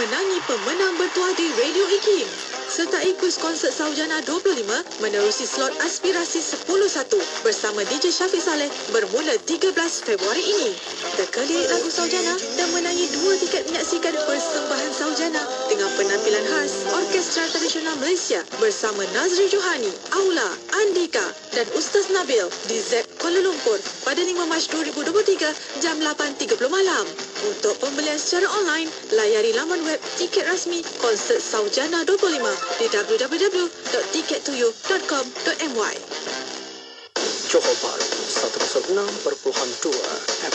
memenangi pemenang bertuah di Radio IKIM. Sertai kuis konsert Saujana 25 menerusi slot aspirasi 10.1 bersama DJ Syafiq Saleh bermula 13 Februari ini. Terkelik lagu Saujana dan menangi 2 tiket menyaksikan persembahan Saujana dengan penampilan khas Orkestra Tradisional Malaysia bersama Nazri Johani, Aula, Andika dan Ustaz Nabil di ZEP Kuala Lumpur pada 5 Mac 2023 jam 8.30 malam. Untuk pembelian secara online, layari laman web tiket rasmi konsert Saujana 25 di www.tikettoyou.com.my. Johor Bahru 106.2 FM.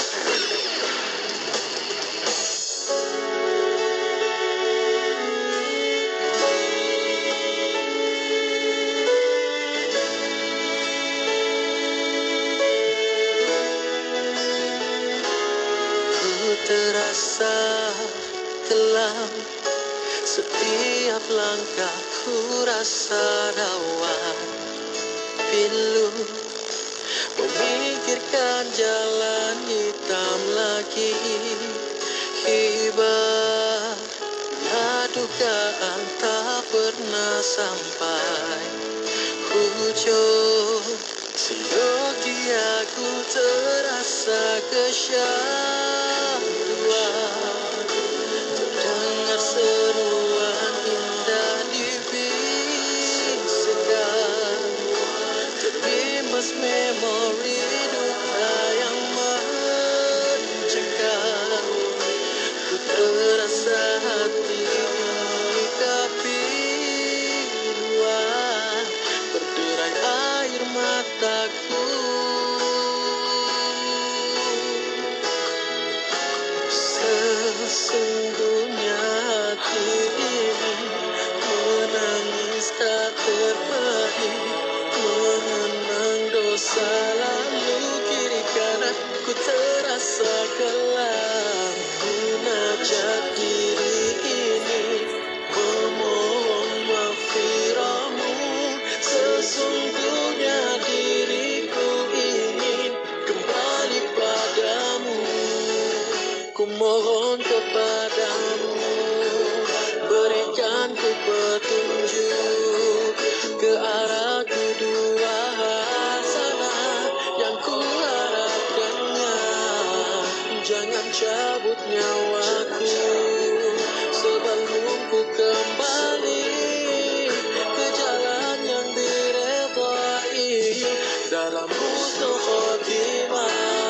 Terasa kelam setiap langkahku, rasa rawan pilu memikirkan jalan hitam lagi. Ibarat dugaan tak pernah sampai hujung. Sia-sia ku terasa kesyaduan, terdengar seruan indah dibisikkan, terbimbas memori duka yang mencengkam. Ku terasa hati ini kepiluan, berderai air mataku. Sesungguhnya hati ini menangis tak terperi, mengenang dosa lalu kiri kanan. Ku terasa kelam munajat diri ini, memohon maghfirahmu. Sesungguhnya diriku ingin kembali padamu. Ku mohon kepadamu, berikan ku petunjuk ke arah kedua sana yang ku harapkannya. Jangan cabut nyawaku sebelum ku kembali ke jalan yang diredai dalam husnul khotimah.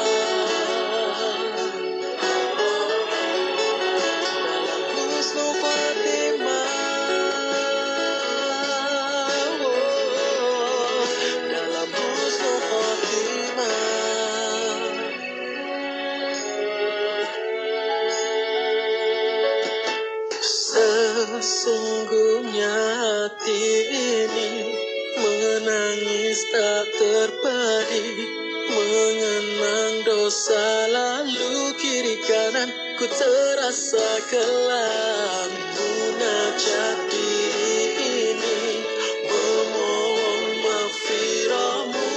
Sesungguhnya hati ini menangis tak terperi, mengenang dosa lalu kiri kanan. Ku terasa kelam munajat diri ini, memohon maghfirahmu.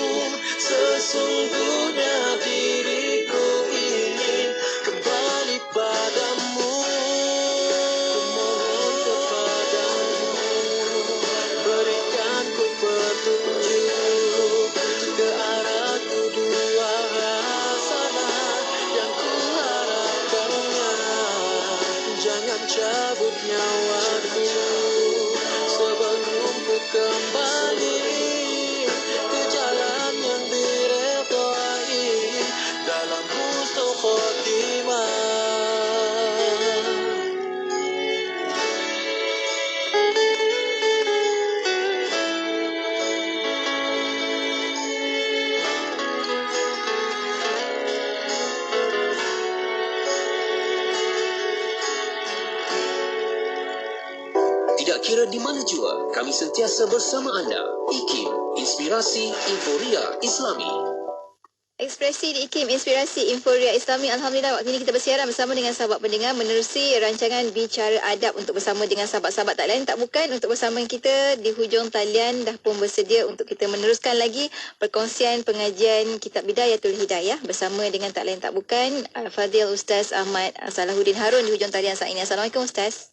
Sesungguhnya diriku ingin kembali padamu. Cabut nyawaku sebelum ku kembali ke jalan yang diredai dalam husnul khotimah. Tidak kira di mana jua, kami sentiasa bersama anda. IKIM, Inspirasi Inforia Islami. Ekspresi di IKIM, Inspirasi Inforia Islami. Alhamdulillah, waktu ini kita bersiaran bersama dengan sahabat pendengar menerusi rancangan Bicara Adab untuk bersama dengan sahabat-sahabat tak lain tak bukan. Untuk bersama kita di hujung talian dah pun bersedia untuk kita meneruskan lagi perkongsian pengajian Kitab Bidayatul Hidayah bersama dengan tak lain tak bukan Fadil Ustaz Ahmad Salahuddin Harun di hujung talian saat ini. Assalamualaikum Ustaz.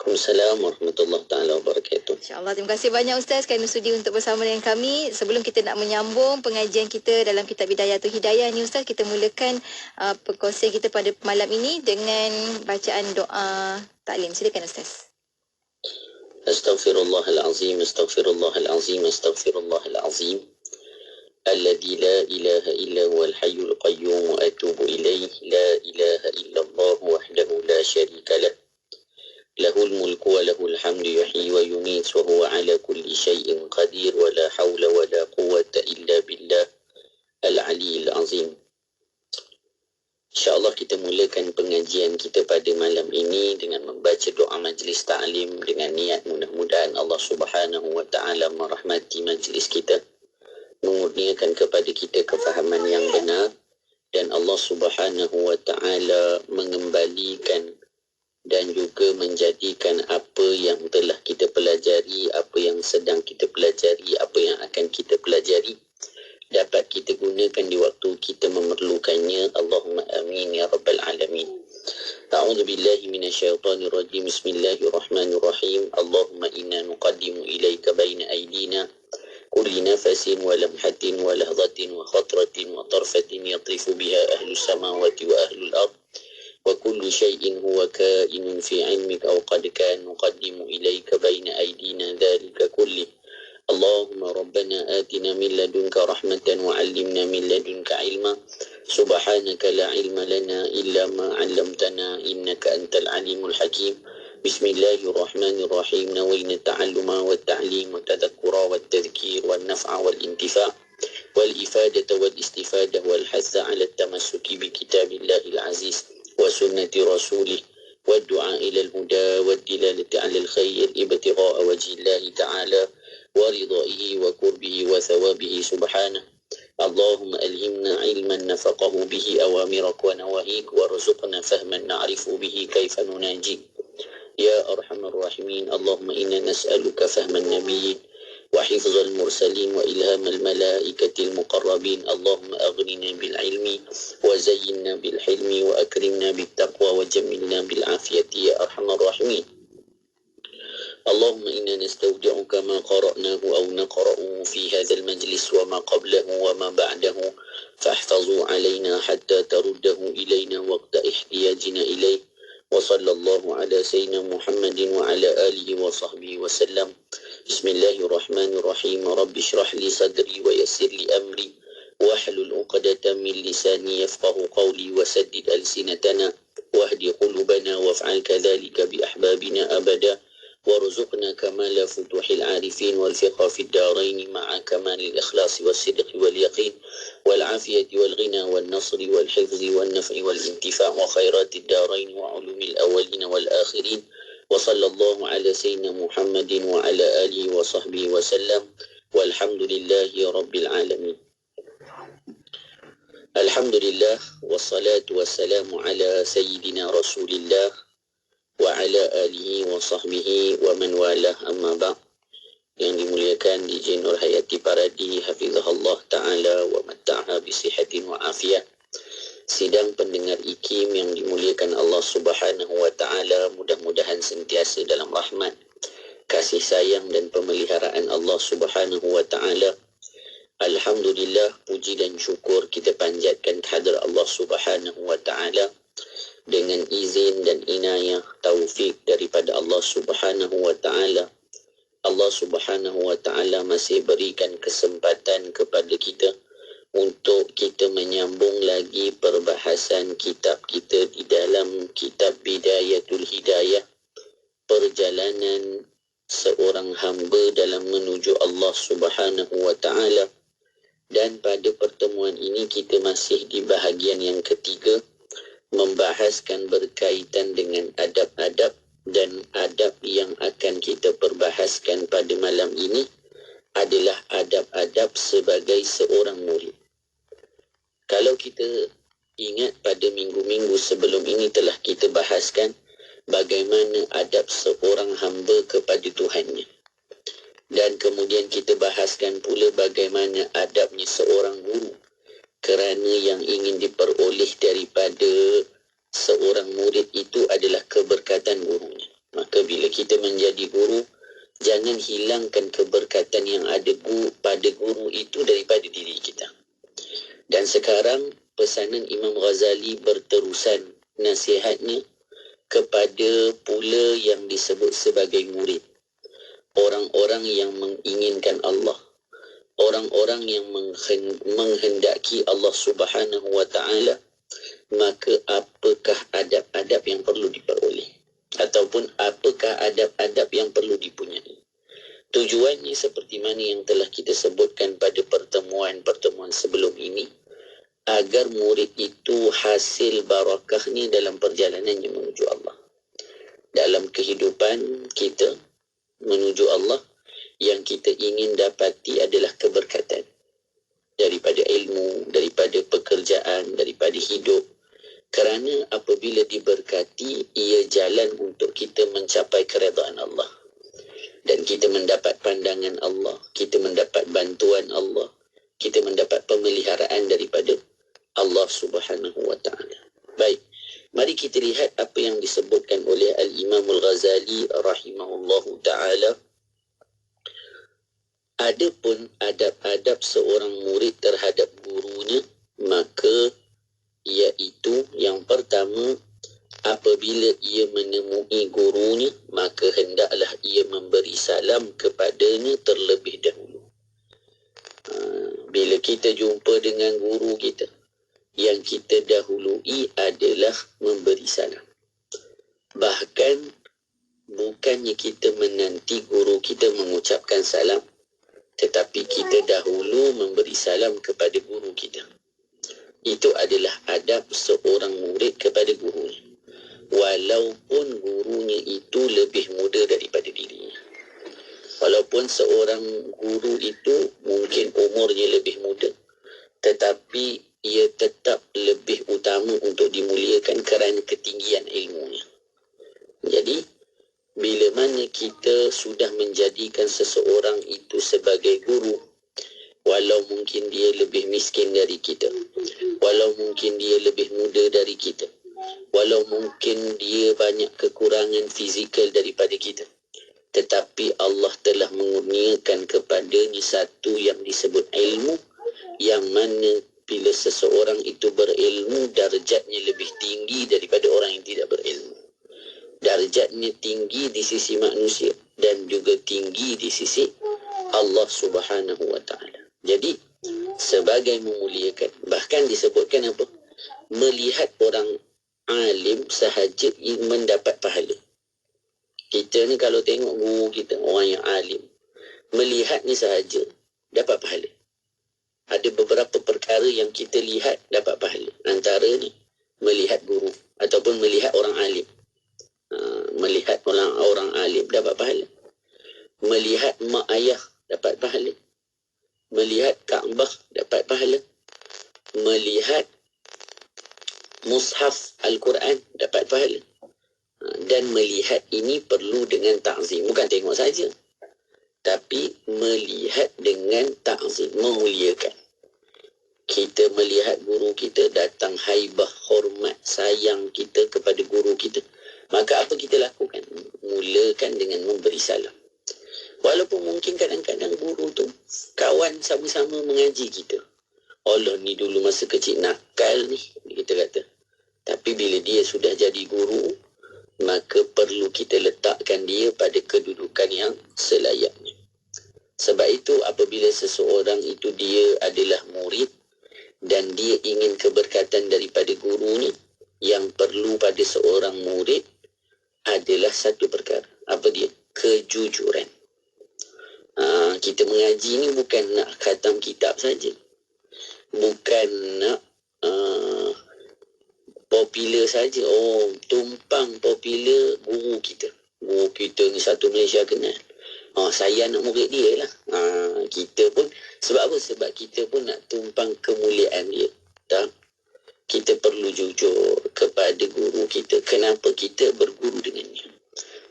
Waalaikumsalam warahmatullahi taala wabarakatuh. InsyaAllah. Terima kasih banyak Ustaz kerana sudi untuk bersama dengan kami. Sebelum kita nak menyambung pengajian kita dalam kitab Bidayatul Hidayah ni Ustaz, kita mulakan perkongsian kita pada malam ini dengan bacaan doa taklim. Silakan Ustaz. Astaghfirullahalazim, astaghfirullahalazim, astaghfirullahalazim. Alladzi la ilaha illa huwal hayyul qayyum wa atubu ilaih. La ilaha illallah wahdahu la syarika lah. Lahul mulku wa lahul hamdu yuhyi wa yumiit wa huwa ala kulli syai'in qadir wa la hawla wa la quwwata illa billah al-aliyyil azim. InsyaAllah kita mulakan pengajian kita pada malam ini dengan membaca doa majlis ta'lim dengan niat mudah-mudahan Allah Subhanahu wa ta'ala merahmati majlis kita, mengurniakan kepada kita kefahaman yang benar, dan Allah Subhanahu wa ta'ala mengembalikan dan juga menjadikan apa yang telah kita pelajari, apa yang sedang kita pelajari, apa yang akan kita pelajari dapat kita gunakan di waktu kita memerlukannya. Allahumma amin ya rabbal alamin. A'udzu billahi minasyaitonir rajim. Bismillahirrahmanirrahim. Allahumma inna nuqaddimu ilaika baina aydina kulli nafasin wa lamhatin wa lahzatin wa khatratin wa tarfatin yatifu biha ahlus samawati wa ahlul ard wa kullu syai'in huwa kainun fi 'ilmika aw qad kana nuqaddimu ilaika baina aydina dhalika kulli. Allahumma rabbana atina min ladunka rahmatan wa 'allimna min ladunka 'ilma. Subhanaka la 'ilma lana illa ma 'allamtana innaka antal 'alimul hakim. Bismillahirrahmanirrahim. Nawayna ta'alluma wa ta'lim wa tadhakkura wa tadhkir wa naf'a wal intifa' wal ifadata wal istifadah wal hatha 'ala at-tamassuki bi kitabillahil aziz wa sunnati rasulih wa du'a ila al-huda wa dilalati 'ala al-khair ibtigha'a wajhillahi ta'ala ورضائه وقربه وثوابه سبحانه. اللهم ألهمنا علما نفقه به أوامرك ونواهيك وارزقنا فهما نعرف به كيف نناجيك يا أرحم الراحمين. اللهم إنا نسألك فهم النبيين وحفظ المرسلين وإلهام الملائكة المقربين. اللهم أغننا بالعلم وزينا بالحلم وأكرمنا بالتقوى وجملنا بالعافية يا أرحم الراحمين. اللهم إنا نستودعك ما قرأناه أو نقرأه في هذا المجلس وما قبله وما بعده فاحفظوا علينا حتى ترده إلينا وقت احتياجنا إليه. وصلى الله على سيدنا محمد وعلى آله وصحبه وسلم. بسم الله الرحمن الرحيم. رب اشرح لي صدري ويسر لي أمري واحلل عقدة من لساني يفقه قولي وسدد ألسنتنا واهدي قلوبنا وافعل كذلك بأحبابنا أبدا وارزقنا كمال فتوح العارفين والفقه في الدارين مع كمال الإخلاص والصدق واليقين والعافية والغنى والنصر والحفظ والنفع والانتفاع وخيرات الدارين وعلوم الأولين والآخرين. وصلى الله على سيدنا محمد وعلى آله وصحبه وسلم والحمد لله رب العالمين. الحمد لله والصلاة والسلام على سيدنا رسول الله wa ala alihi wa sahbihi wa man walah, amma ba'. Yang dimuliakan DJ Nur Hayati Paradi hafizahullah ta'ala wa matta'ha bisihatin wa afiyah. Sidang pendengar IKIM yang dimuliakan Allah Subhanahu wa ta'ala, mudah-mudahan sentiasa dalam rahmat, kasih sayang dan pemeliharaan Allah Subhanahu wa ta'ala. Alhamdulillah, puji dan syukur kita panjatkan kehadrat Allah Subhanahu wa ta'ala dengan izin dan inayah taufik daripada Allah Subhanahu wa ta'ala. Allah Subhanahu wa ta'ala masih berikan kesempatan kepada kita untuk kita menyambung lagi perbahasan kitab kita di dalam kitab Bidayatul Hidayah, perjalanan seorang hamba dalam menuju Allah Subhanahu wa ta'ala. Dan pada pertemuan ini kita masih di bahagian yang ketiga, membahaskan berkaitan dengan adab-adab, dan adab yang akan kita perbahaskan pada malam ini adalah adab-adab sebagai seorang murid. Kalau kita ingat pada minggu-minggu sebelum ini telah kita bahaskan bagaimana adab seorang hamba kepada Tuhannya. Dan kemudian kita bahaskan pula bagaimana adabnya seorang guru, kerana yang ingin diperoleh daripada seorang murid itu adalah keberkatan gurunya. Maka bila kita menjadi guru, jangan hilangkan keberkatan yang ada pada guru itu daripada diri kita. Dan sekarang pesanan Imam Ghazali berterusan nasihatnya kepada pula yang disebut sebagai murid. Orang-orang yang menginginkan Allah, orang-orang yang menghendaki Allah Subhanahu wa ta'ala, maka apakah adab-adab yang perlu diperoleh? Ataupun apakah adab-adab yang perlu dipunyai? Tujuannya seperti mana yang telah kita sebutkan pada pertemuan-pertemuan sebelum ini, agar murid itu hasil barakahnya dalam perjalanannya menuju Allah. Dalam kehidupan kita menuju Allah, yang kita ingin dapati adalah keberkatan daripada ilmu, daripada pekerjaan, daripada hidup. Kerana apabila diberkati, ia jalan untuk kita mencapai keredaan Allah. Dan kita mendapat pandangan Allah, kita mendapat bantuan Allah, kita mendapat pemeliharaan daripada Allah Subhanahu wa ta'ala. Baik, mari kita lihat apa yang disebutkan oleh Al-Imam Al-Ghazali rahimahullahu ta'ala. Adapun adab-adab seorang murid terhadap gurunya, maka iaitu yang pertama, apabila ia menemui gurunya, maka hendaklah ia memberi salam kepadanya terlebih dahulu. Bila kita jumpa dengan guru kita, yang kita dahului adalah memberi salam. Bahkan bukannya kita menanti guru kita mengucapkan salam, tetapi kita dahulu memberi salam kepada guru kita. Itu adalah adab seorang murid kepada gurunya, walaupun gurunya itu lebih muda daripada dirinya. Walaupun seorang guru itu mungkin umurnya lebih muda, tetapi ia tetap lebih utama untuk dimuliakan kerana ketinggian ilmunya. Jadi, bila mana kita sudah menjadikan seseorang itu sebagai guru, walau mungkin dia lebih miskin dari kita, walau mungkin dia lebih muda dari kita, walau mungkin dia banyak kekurangan fizikal daripada kita, tetapi Allah telah mengurniakan kepadanya satu yang disebut ilmu, yang mana bila seseorang itu berilmu, darjatnya lebih tinggi daripada orang yang tidak berilmu. Darjatnya tinggi di sisi manusia dan juga tinggi di sisi Allah Subhanahu wa ta'ala. Jadi, sebagai memuliakan, bahkan disebutkan apa? Melihat orang alim sahaja mendapat pahala. Kita ni kalau tengok guru kita, orang yang alim, melihatnya sahaja dapat pahala. Ada beberapa perkara yang kita lihat dapat pahala. Antara ni, melihat guru ataupun melihat orang alim. Melihat orang alim dapat pahala. Melihat mak ayah dapat pahala. Melihat Kaabah dapat pahala. Melihat mushaf Al-Quran dapat pahala. Dan melihat ini perlu dengan ta'zim. Bukan tengok saja, tapi melihat dengan ta'zim, memuliakan. Kita melihat guru kita, datang haibah, hormat, sayang kita kepada guru kita, maka apa kita lakukan? Mulakan dengan memberi salam. Walaupun mungkin kadang-kadang guru tu kawan sama-sama mengaji kita. Allah ni dulu masa kecil nakal ni, kita kata. Tapi bila dia sudah jadi guru, maka perlu kita letakkan dia pada kedudukan yang selayaknya. Sebab itu apabila seseorang itu dia adalah murid dan dia ingin keberkatan daripada gurunya, yang perlu pada seorang murid adalah satu perkara. Apa dia? Kejujuran. Kita mengaji ni bukan nak khatam kitab saja. Bukan nak popular saja. Oh, tumpang popular guru kita. Guru kita ni satu Malaysia kenal. Saya nak murid dia lah. Kita pun, sebab apa? Sebab kita pun nak tumpang kemuliaan dia. Tak? Kita perlu jujur kepada guru kita. Kenapa kita berguru dengannya?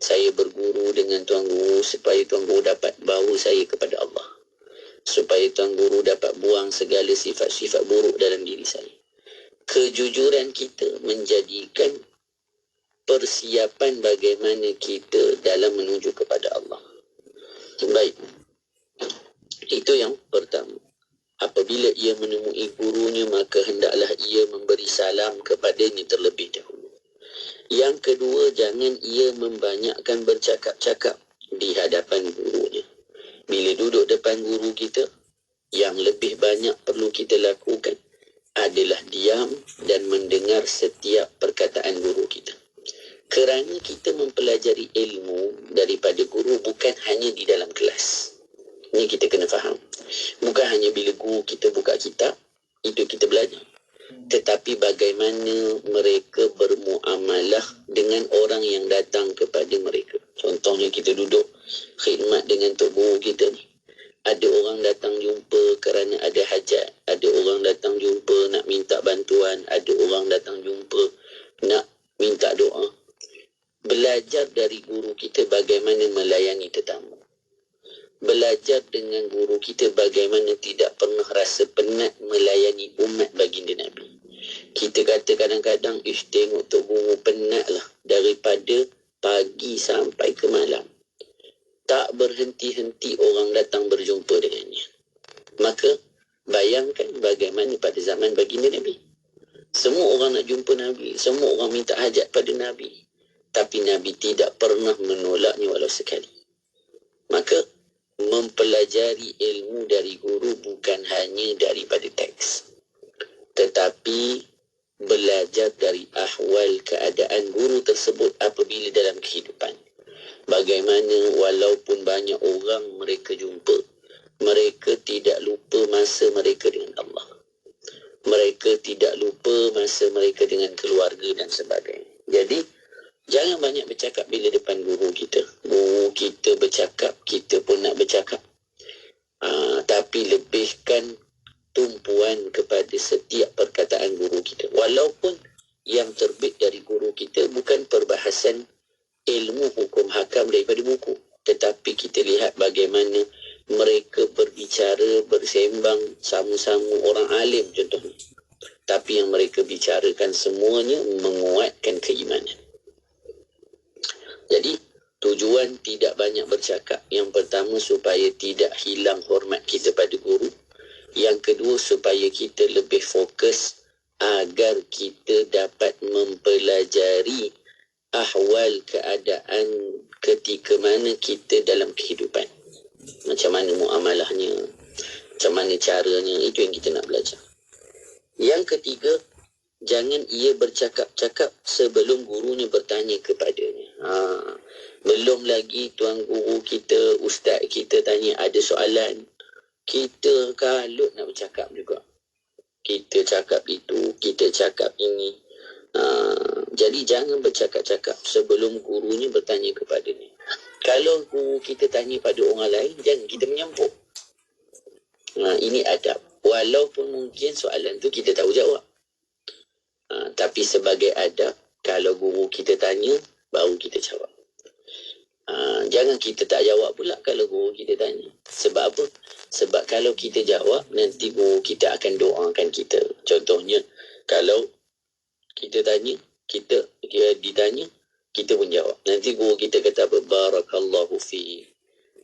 Saya berguru dengan Tuan Guru supaya Tuan Guru dapat bawa saya kepada Allah. Supaya Tuan Guru dapat buang segala sifat-sifat buruk dalam diri saya. Kejujuran kita menjadikan persiapan bagaimana kita dalam menuju kepada Allah. Baik, itu yang pertama. Apabila ia menemui gurunya, maka hendaklah ia memberi salam kepadanya terlebih dahulu. Yang kedua, jangan ia membanyakkan bercakap-cakap di hadapan gurunya. Bila duduk depan guru kita, yang lebih banyak perlu kita lakukan adalah diam dan mendengar setiap perkataan guru kita. Kerana kita mempelajari ilmu daripada guru bukan hanya di dalam kelas. Ini kita kena faham. Bukan hanya bila guru kita buka kitab, itu kita belajar. Tetapi bagaimana mereka bermuamalah dengan orang yang datang kepada mereka. Contohnya kita duduk khidmat dengan tok guru kita ni. Ada orang datang jumpa kerana ada hajat. Ada orang datang jumpa nak minta bantuan. Ada orang datang jumpa nak minta doa. Belajar dari guru kita bagaimana melayani tetamu. Belajar dengan guru kita bagaimana tidak pernah rasa penat melayani umat baginda Nabi. Kita kata kadang-kadang, tengok tok guru penat lah daripada pagi sampai ke malam. Tak berhenti-henti orang datang berjumpa dengannya. Maka bayangkan bagaimana pada zaman baginda Nabi. Semua orang nak jumpa Nabi, semua orang minta hajat pada Nabi. Tapi Nabi tidak pernah menolaknya walau sekali. Maka mempelajari ilmu dari guru bukan hanya daripada teks, tetapi belajar dari ahwal keadaan guru tersebut apabila dalam kehidupan. Bagaimana walaupun banyak orang mereka jumpa, mereka tidak lupa masa mereka dengan Allah. Mereka tidak lupa masa mereka dengan keluarga dan sebagainya. Jadi jangan banyak bercakap bila depan guru kita. Guru kita bercakap, kita pun nak bercakap. Tapi lebihkan tumpuan kepada setiap perkataan guru kita. Walaupun yang terbit dari guru kita bukan perbahasan ilmu hukum hakam daripada buku. Tetapi kita lihat bagaimana mereka berbicara, bersembang sama-sama orang alim contohnya. Tapi yang mereka bicarakan semuanya menguatkan keimanan. Jadi, tujuan tidak banyak bercakap. Yang pertama, supaya tidak hilang hormat kita pada guru. Yang kedua, supaya kita lebih fokus agar kita dapat mempelajari ahwal keadaan ketika mana kita dalam kehidupan. Macam mana muamalahnya, macam mana caranya, itu yang kita nak belajar. Yang ketiga, jangan ia bercakap-cakap sebelum gurunya bertanya kepadanya. Belum lagi tuan guru kita, ustaz kita tanya ada soalan, kita kalut nak bercakap juga. Kita cakap itu, kita cakap ini. Jadi jangan bercakap-cakap sebelum gurunya bertanya kepadanya. Kalau guru kita tanya pada orang lain, jangan kita menyampuk. Ini adab. Walaupun mungkin soalan tu kita tahu jawab. Tapi sebagai adab, kalau guru kita tanya, baru kita jawab. Jangan kita tak jawab pula kalau guru kita tanya. Sebab apa? Sebab kalau kita jawab, nanti guru kita akan doakan kita. Contohnya, kalau kita tanya, dia ditanya, kita pun jawab. Nanti guru kita kata apa? Barakallahu fi,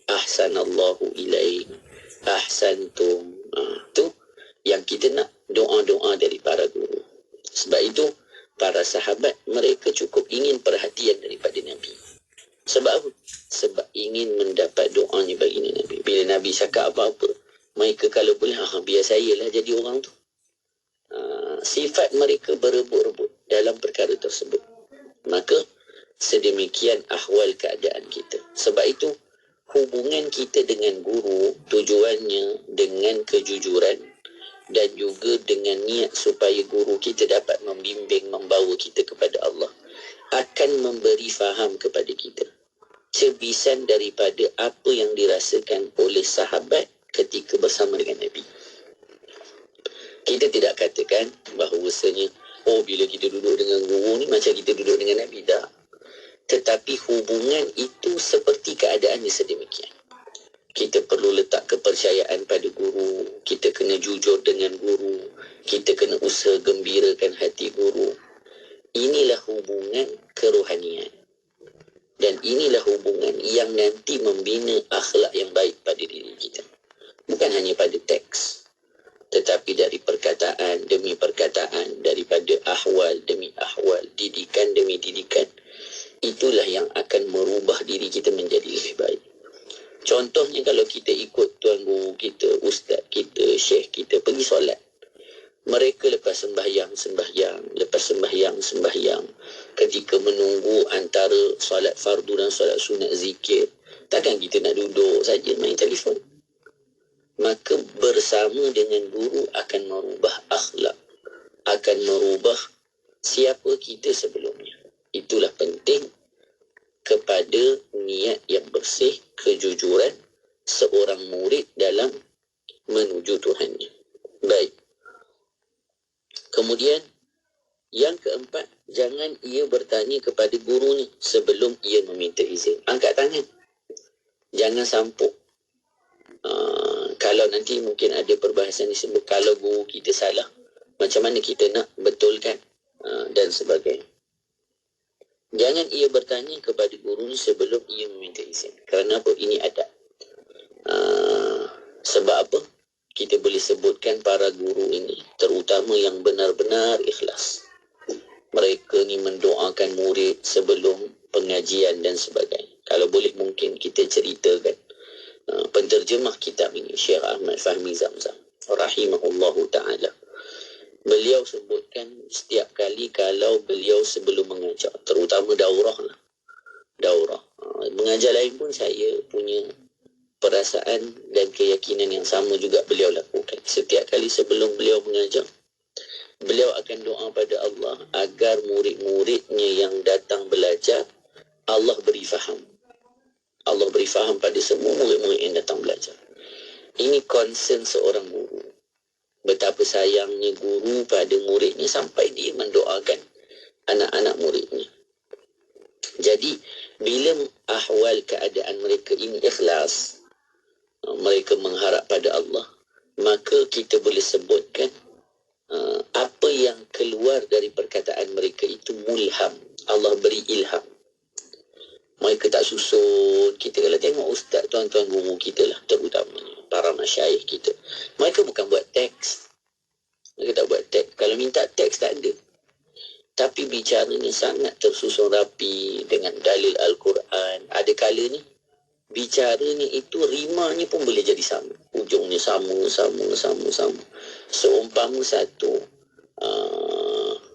ahsanallahu ilaih, ahsantum. Tu yang kita nak, doa-doa dari para guru. Sebab itu, para sahabat, mereka cukup ingin perhatian daripada Nabi. Sebab apa? Sebab ingin mendapat doanya baginda Nabi. Bila Nabi cakap apa-apa, mereka kalau boleh, biar saya lah jadi orang tu. Sifat mereka berebut-rebut dalam perkara tersebut. Maka, sedemikian ahwal keadaan kita. Sebab itu, hubungan kita dengan guru, tujuannya dengan kejujuran dan juga dengan niat supaya guru kita dapat membimbing, membawa kita kepada Allah, akan memberi faham kepada kita cebisan daripada apa yang dirasakan oleh sahabat ketika bersama dengan Nabi. Kita tidak katakan bahawasanya, bila kita duduk dengan guru ni macam kita duduk dengan Nabi. Tak. Tetapi hubungan itu seperti keadaannya sedemikian. Kita perlu letak kepercayaan pada guru. Kita kena jujur dengan guru. Kita kena usaha gembirakan hati guru. inilah hubungan kerohanian. Dan inilah hubungan yang nanti membina akhlak yang baik pada diri kita. Bukan hanya pada teks, tetapi dari perkataan demi perkataan, daripada ahwal demi ahwal, didikan demi didikan. Itulah yang akan merubah diri kita menjadi lebih baik. Contohnya kalau kita ikut tuan guru kita, ustaz kita, syekh kita pergi solat. Mereka lepas sembahyang, ketika menunggu antara solat fardu dan solat sunat zikir, takkan kita nak duduk saja main telefon. Maka bersama dengan guru akan merubah akhlak, akan merubah siapa kita sebelumnya. Itulah penting kepada niat yang bersih, kejujuran seorang murid dalam menuju Tuhannya. Baik. Kemudian yang keempat, jangan ia bertanya kepada gurunya sebelum ia meminta izin. Angkat tangan. Jangan sampuk. Kalau nanti mungkin ada perbahasan disebut kalau guru kita salah, macam mana kita nak betulkan dan sebagainya. Jangan ia bertanya kepada gurunya sebelum ia meminta izin. Kerana apa? Ini adab. Sebab apa? Kita boleh sebutkan para guru ini, terutama yang benar-benar ikhlas. Mereka ni mendoakan murid sebelum pengajian dan sebagainya. Kalau boleh mungkin kita ceritakan penterjemah kitab ini, Syekh Ahmad Fahmi Zamzam, rahimahullahu ta'ala. Beliau sebutkan setiap kali kalau beliau sebelum mengajar, terutama daurah lah. Daurah. Mengajar lain pun saya punya perasaan dan keyakinan yang sama juga beliau lakukan. Setiap kali sebelum beliau mengajar, beliau akan doa pada Allah agar murid-muridnya yang datang belajar, Allah beri faham. Allah beri faham pada semua murid-murid yang datang belajar. Ini concern seorang guru. Betapa sayangnya guru pada muridnya sampai dia mendoakan anak-anak muridnya. Jadi, bila ahwal keadaan mereka ini ikhlas, mereka mengharap pada Allah, maka kita boleh sebutkan apa yang keluar dari perkataan mereka itu mulham. Allah beri ilham. Mereka tak susun. Kita kalau tengok ustaz, tuan-tuan guru kita lah, terutamanya para masyayikh kita, mereka bukan buat teks. Mereka tak buat teks. Kalau minta teks tak ada. Tapi bicaranya sangat tersusun rapi dengan dalil Al-Quran. Ada kalanya bicaranya itu rimanya pun boleh jadi sama. Ujungnya sama. Seumpama satu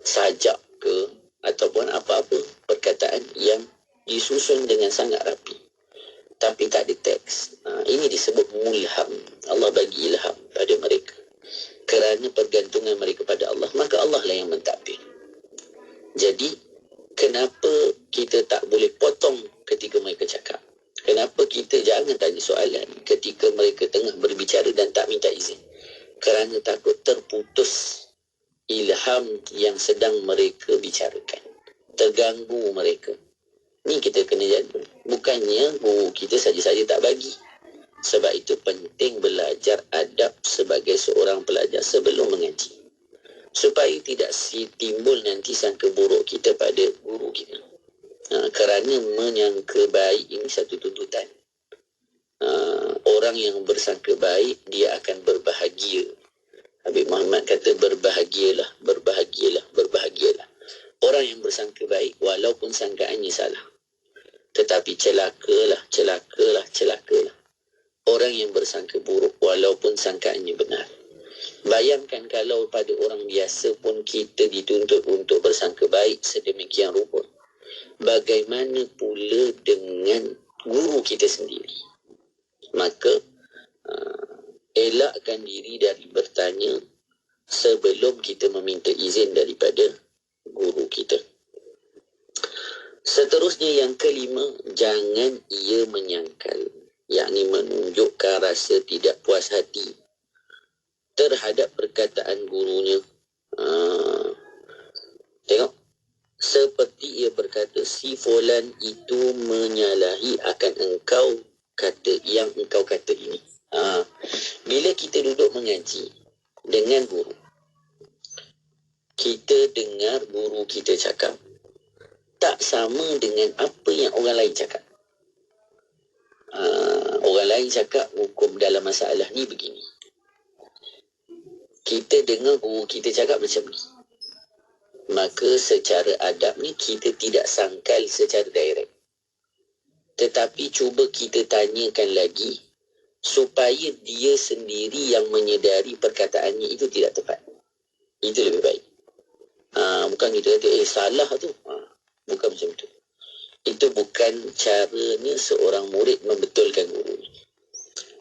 sajak ke ataupun apa-apa perkataan yang disusun dengan sangat rapi. Tapi tak ada teks. Ini disebut mulham. Allah bagi ilham pada mereka. Kerana pergantungan mereka pada Allah, maka Allah lah yang mentadbir. Jadi, kenapa kita tak boleh potong ketika mereka cakap? Kenapa kita jangan tanya soalan ketika mereka tengah berbicara dan tak minta izin? Kerana takut terputus ilham yang sedang mereka bicarakan. Terganggu mereka. Ni kita kena jaga. Bukannya guru kita saja-saja tak bagi. Sebab itu penting belajar adab sebagai seorang pelajar sebelum mengaji. Supaya tidak timbul nanti sangka buruk kita pada guru kita. Kerana menyangka baik ini satu tuntutan. Orang yang bersangka baik, dia akan berbahagia. Habib Muhammad kata berbahagialah. Orang yang bersangka baik, walaupun sangkaannya salah. Tetapi celakalah. Orang yang bersangka buruk, walaupun sangkaannya benar. Bayangkan kalau pada orang biasa pun kita dituntut untuk bersangka baik sedemikian rupa. Bagaimana pula dengan guru kita sendiri? Maka elakkan diri dari bertanya sebelum kita meminta izin daripada guru kita. Seterusnya yang kelima, jangan ia menyangkal, yakni menunjukkan rasa tidak puas hati terhadap perkataan gurunya. Tengok, seperti ia berkata, si fulan itu menyalahi akan engkau kata yang engkau kata ini. Bila kita duduk mengaji dengan guru, kita dengar guru kita cakap tak sama dengan apa yang orang lain cakap. Orang lain cakap hukum dalam masalah ni begini. Kita dengar guru kita cakap macam ni. Maka secara adab ni kita tidak sangkal secara direct. Tetapi cuba kita tanyakan lagi supaya dia sendiri yang menyedari perkataannya itu tidak tepat. Itu lebih baik. Bukan kita kata salah tu. Bukan macam tu. Itu bukan caranya seorang murid membetulkan guru.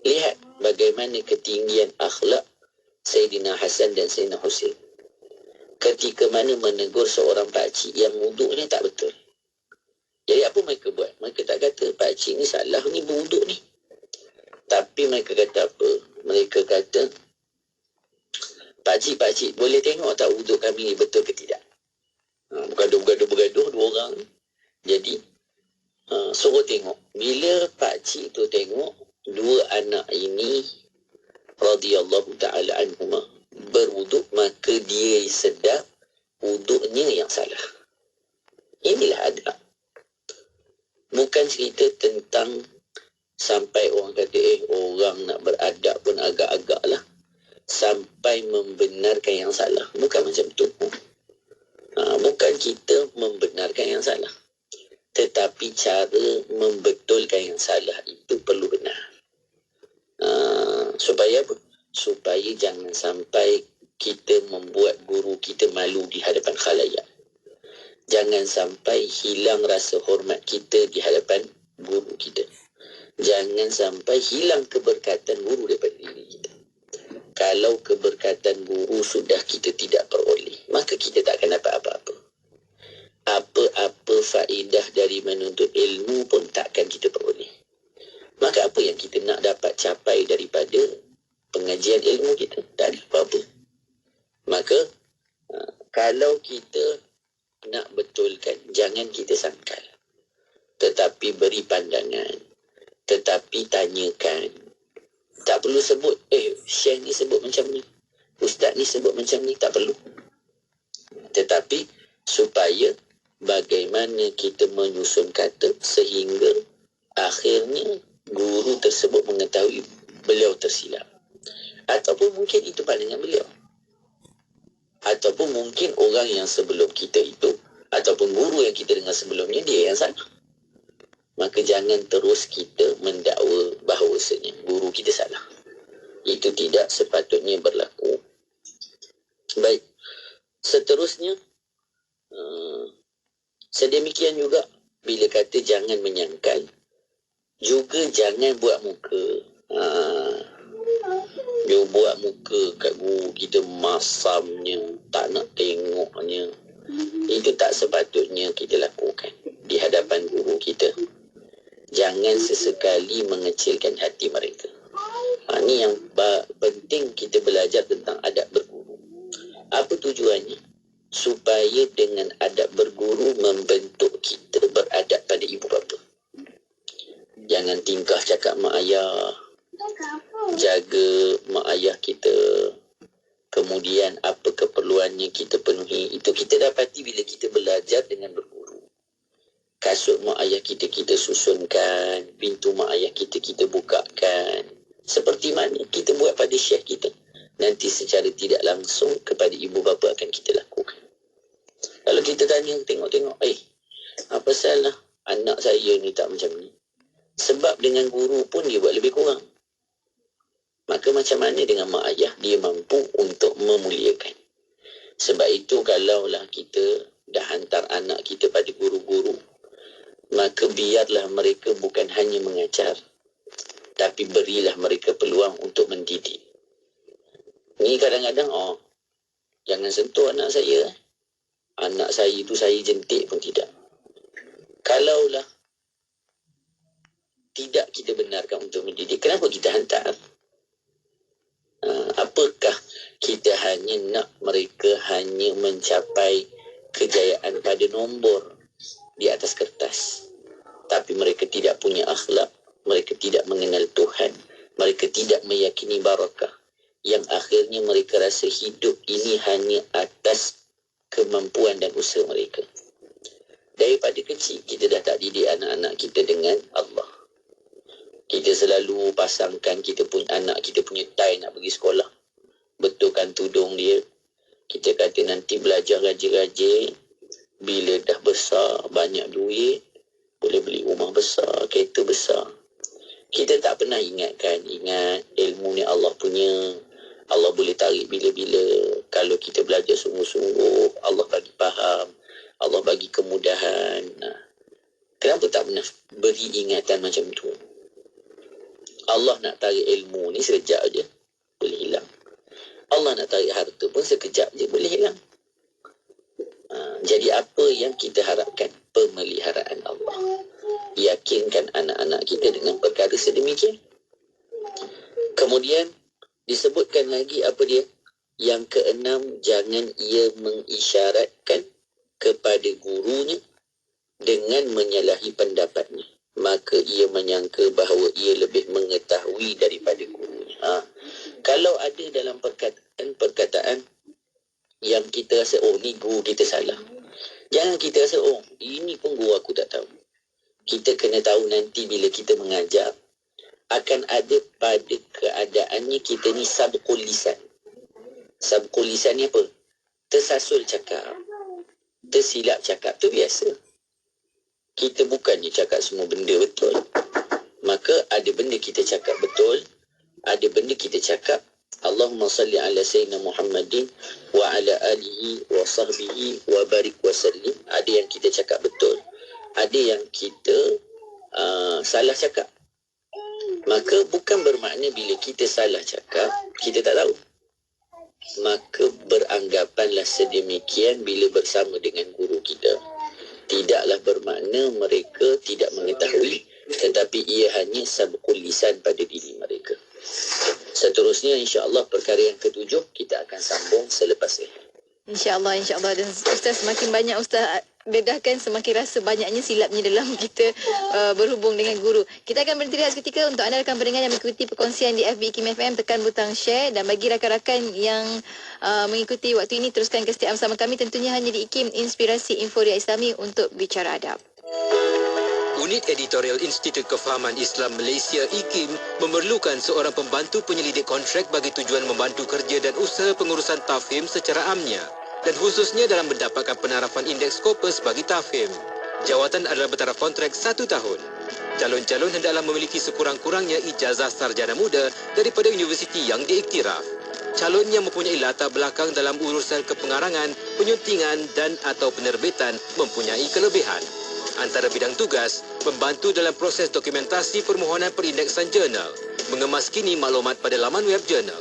Lihat bagaimana ketinggian akhlak Sayyidina Hasan dan Sayyidina Husain. Ketika mana menegur seorang pakcik yang wuduknya tak betul. Jadi apa mereka buat? Mereka tak kata pakcik ni salah ni berwuduk ni. Tapi mereka kata apa? Mereka kata, pakcik, boleh tengok tak wuduk kami ni betul ke tidak? Bergaduh dua orang. Jadi, suruh tengok. Bila pakcik tu tengok, dua anak ini, radhiyallahu ta'ala anhumah, berwuduk, maka dia sedar wuduknya yang salah. Inilah adab. Bukan cerita tentang sampai orang kata, orang nak beradab pun agak-agak lah. Sampai membenarkan yang salah. Bukan macam tu. Bukan kita membenarkan yang salah. Tetapi cara membetulkan yang salah itu perlu benar. Supaya apa? Supaya jangan sampai kita membuat guru kita malu di hadapan khalayak. Jangan sampai hilang rasa hormat kita di hadapan guru kita. Jangan sampai hilang keberkatan guru daripada diri kita. Kalau keberkatan guru sudah kita tidak peroleh, maka kita tak akan dapat apa-apa. Apa-apa faedah dari menuntut ilmu pun takkan kita peroleh. Maka apa yang kita nak dapat capai daripada pengajian ilmu kita? Tak ada apa-apa. Maka kalau kita nak betulkan, jangan kita sangkal. Tetapi beri pandangan. Tetapi tanyakan. Tak perlu sebut, Syekh ni sebut macam ni, Ustaz ni sebut macam ni, tak perlu. Tetapi supaya bagaimana kita menyusun kata sehingga akhirnya guru tersebut mengetahui beliau tersilap. Ataupun mungkin itu pandangan beliau. Ataupun mungkin orang yang sebelum kita itu, ataupun guru yang kita dengar sebelumnya, dia yang salah. Maka jangan terus kita mendakwa bahawasanya guru kita salah. Itu tidak sepatutnya berlaku. Baik. Seterusnya, sedemikian juga bila kata jangan menyangkal, juga jangan buat muka. Dia buat muka kat guru kita masamnya, tak nak tengoknya. Itu tak sepatutnya kita lakukan di hadapan guru kita. Jangan sesekali mengecilkan hati mereka. Ini yang penting kita belajar tentang adab berguru. Apa tujuannya? Supaya dengan adab berguru membentuk kita beradab pada ibu bapa. Jangan tingkah cakap mak ayah. Jaga mak ayah kita. Kemudian apa keperluannya kita penuhi. Itu kita dapati bila kita belajar dengan berguru. Kasut mak ayah kita susunkan. Pintu mak ayah kita bukakan. Seperti mana kita buat pada syekh kita. Nanti secara tidak langsung kepada ibu bapa akan kita lakukan. Kalau kita tanya, tengok-tengok, apa salah anak saya ni tak macam ni? Sebab dengan guru pun dia buat lebih kurang. Maka macam mana dengan mak ayah? Dia mampu untuk memuliakan. Sebab itu kalaulah kita dah hantar anak kita pada guru-guru, maka biarlah mereka bukan hanya mengajar, tapi berilah mereka peluang untuk mendidik. Ni kadang-kadang, jangan sentuh anak saya. Anak saya itu saya jentik pun tidak. Kalaulah tidak kita benarkan untuk mendidik, kenapa kita hantar? Apakah kita hanya nak mereka hanya mencapai kejayaan pada nombor di atas kertas, tapi mereka tidak punya akhlak, mereka tidak mengenal Tuhan, mereka tidak meyakini barakah, yang akhirnya mereka rasa hidup ini hanya atas kemampuan dan usaha mereka. Daripada kecil, kita dah tak didik anak-anak kita dengan Allah. Kita selalu pasangkan kita punya anak, kita punya tie nak pergi sekolah. Betulkan tudung dia. Kita kata nanti belajar rajin-rajin. Bila dah besar, banyak duit, boleh beli rumah besar, kereta besar. Kita tak pernah ingat ilmu ni Allah punya. Allah boleh tarik bila-bila. Kalau kita belajar sungguh-sungguh, Allah bagi faham, Allah bagi kemudahan. Kenapa tak pernah beri ingatan macam tu? Allah nak tarik ilmu ni sekejap je, boleh hilang. Allah nak tarik harta pun sekejap je, boleh hilang. Jadi apa yang kita harapkan? Pemeliharaan Allah. Yakinkan anak-anak kita dengan perkara sedemikian. Kemudian disebutkan lagi apa dia? Yang keenam, jangan ia mengisyaratkan kepada gurunya dengan menyalahi pendapatnya. Maka ia menyangka bahawa ia lebih mengetahui daripada gurunya. Kalau ada dalam perkataan yang kita rasa, oh ni guru kita salah. Jangan kita rasa, oh ini pun guru aku tak tahu. Kita kena tahu nanti bila kita mengajar, akan ada pada keadaannya kita ni sabqul lisan. Sabqul lisan ni apa? Tersasul cakap, tersilap cakap, tu biasa. Kita bukannya cakap semua benda betul. Maka ada benda kita cakap betul, ada benda kita cakap Allahumma salli ala sayyidina Muhammadin wa ala alihi wa sahbihi wa barik wa sallim. Ada yang kita cakap betul, ada yang kita salah cakap. Maka bukan bermakna bila kita salah cakap kita tak tahu. Maka beranggapanlah sedemikian bila bersama dengan guru kita. Tidaklah bermakna mereka tidak mengetahui, tetapi ia hanya sabqul lisan pada diri mereka. Seterusnya insya-Allah perkara yang ketujuh kita akan sambung selepas ini. InsyaAllah. Dan Ustaz, semakin banyak Ustaz bedahkan, semakin rasa banyaknya silapnya dalam kita berhubung dengan guru. Kita akan berhenti rehat seketika. Untuk anda rakan pendengar yang mengikuti perkongsian di FB IKIM FM, tekan butang share. Dan bagi rakan-rakan yang mengikuti waktu ini, teruskan kesetiaan bersama kami. Tentunya hanya di IKIM, Inspirasi Inforia Islami untuk bicara adab. Unit Editorial Institut Kefahaman Islam Malaysia IKIM memerlukan seorang pembantu penyelidik kontrak bagi tujuan membantu kerja dan usaha pengurusan tafhim secara amnya dan khususnya dalam mendapatkan penarapan indeks Scopus bagi tafhim. Jawatan adalah bertaraf kontrak 1 tahun. Calon-calon hendaklah memiliki sekurang-kurangnya ijazah sarjana muda daripada universiti yang diiktiraf. Calon yang mempunyai latar belakang dalam urusan kepengarangan, penyuntingan dan atau penerbitan mempunyai kelebihan. Antara bidang tugas, membantu dalam proses dokumentasi permohonan perindeksan jurnal, mengemaskini maklumat pada laman web jurnal.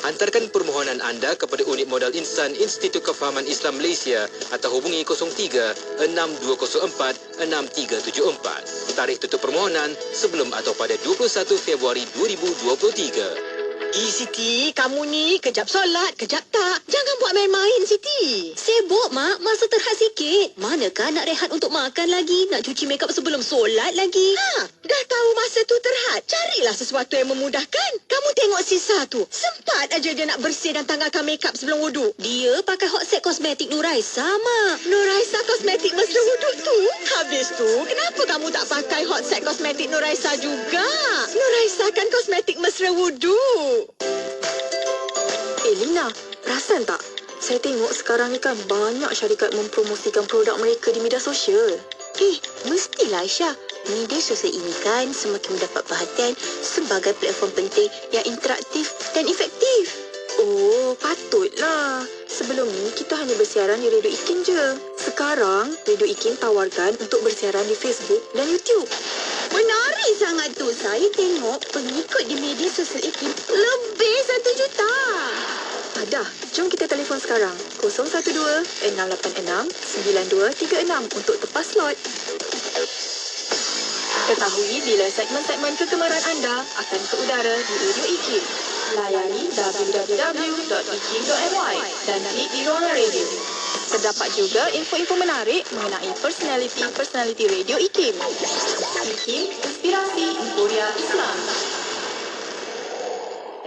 Hantarkan permohonan anda kepada Unit Modal Insan Institut Kefahaman Islam Malaysia atau hubungi 03-6204-6374. Tarikh tutup permohonan sebelum atau pada 21 Februari 2023. Siti, kamu ni kejap solat, kejap tak. Jangan buat main-main, Siti. Sibuk, Mak. Masa terhad sikit. Manakah nak rehat untuk makan lagi? Nak cuci makeup sebelum solat lagi? Dah tahu masa tu terhad. Carilah sesuatu yang memudahkan. Kamu tengok Sisa tu. Sempat aja dia nak bersih dan tanggalkan makeup sebelum wuduk. Dia pakai Hot Set Kosmetik Nuraisa, Mak. Nuraisa Kosmetik mesra wuduk tu? Habis tu, kenapa kamu tak pakai Hot Set Kosmetik Nuraisa juga? Nuraisa kan kosmetik mesra wuduk. Lina, perasan tak? Saya tengok sekarang ni kan banyak syarikat mempromosikan produk mereka di media sosial. Mestilah Aisyah. Media sosial ini kan semakin mendapat perhatian sebagai platform penting yang interaktif dan efektif. Oh, patutlah. Sebelum ni kita hanya bersiaran di Radio IKIM je. Sekarang, Radio IKIM tawarkan untuk bersiaran di Facebook dan YouTube. Menarik sangat tu. Saya tengok pengikut di media sosial IKIM lebih 1 juta. Dah, jom kita telefon sekarang. 012-686-9236 untuk tepas slot. Ketahui bila segmen-segmen kegemaran anda akan ke udara di Radio IKIM. Layari www.ikim.my dan klik di Rona Radio. Terdapat juga info-info menarik mengenai personaliti Radio IKIM. IKIM, Inspirasi Inforia Islam.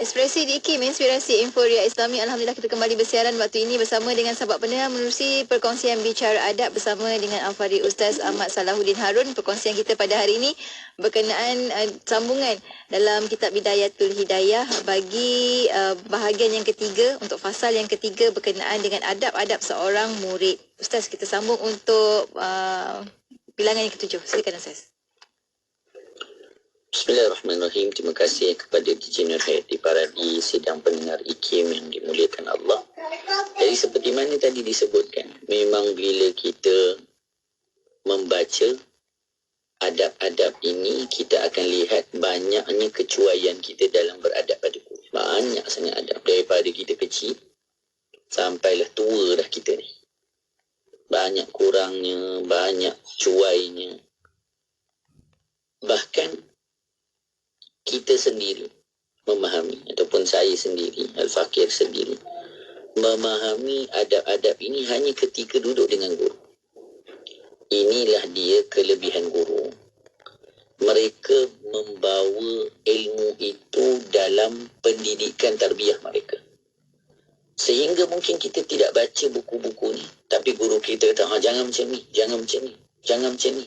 Ekspresi di IKIM, Inspirasi Inforia Islami. Alhamdulillah kita kembali bersiaran waktu ini bersama dengan sahabat pendengar menerusi perkongsian bicara adab bersama dengan Al-Fadhil Ustaz Ahmad Salahuddin Harun. Perkongsian kita pada hari ini berkenaan sambungan dalam kitab Bidayatul Hidayah bagi bahagian yang ketiga, untuk fasal yang ketiga berkenaan dengan adab-adab seorang murid. Ustaz, kita sambung untuk bilangan yang ketujuh. Silakan Ustaz. Bismillahirrahmanirrahim. Terima kasih kepada DJ Nur Hayati Paradi, sidang pendengar IKIM yang dimuliakan Allah. Jadi seperti mana tadi disebutkan, memang bila kita membaca adab-adab ini, kita akan lihat banyaknya kecuaian kita dalam beradab pada guru. Banyak sangat adab. Daripada kita kecil sampailah tua dah kita ni. Banyak kurangnya, banyak cuainya. Bahkan kita sendiri memahami, ataupun saya sendiri, Al-Fakir sendiri, memahami adab-adab ini hanya ketika duduk dengan guru. Inilah dia kelebihan guru. Mereka membawa ilmu itu dalam pendidikan tarbiyah mereka. Sehingga mungkin kita tidak baca buku-buku ni, tapi guru kita kata, jangan macam ni, jangan macam ni, jangan macam ni.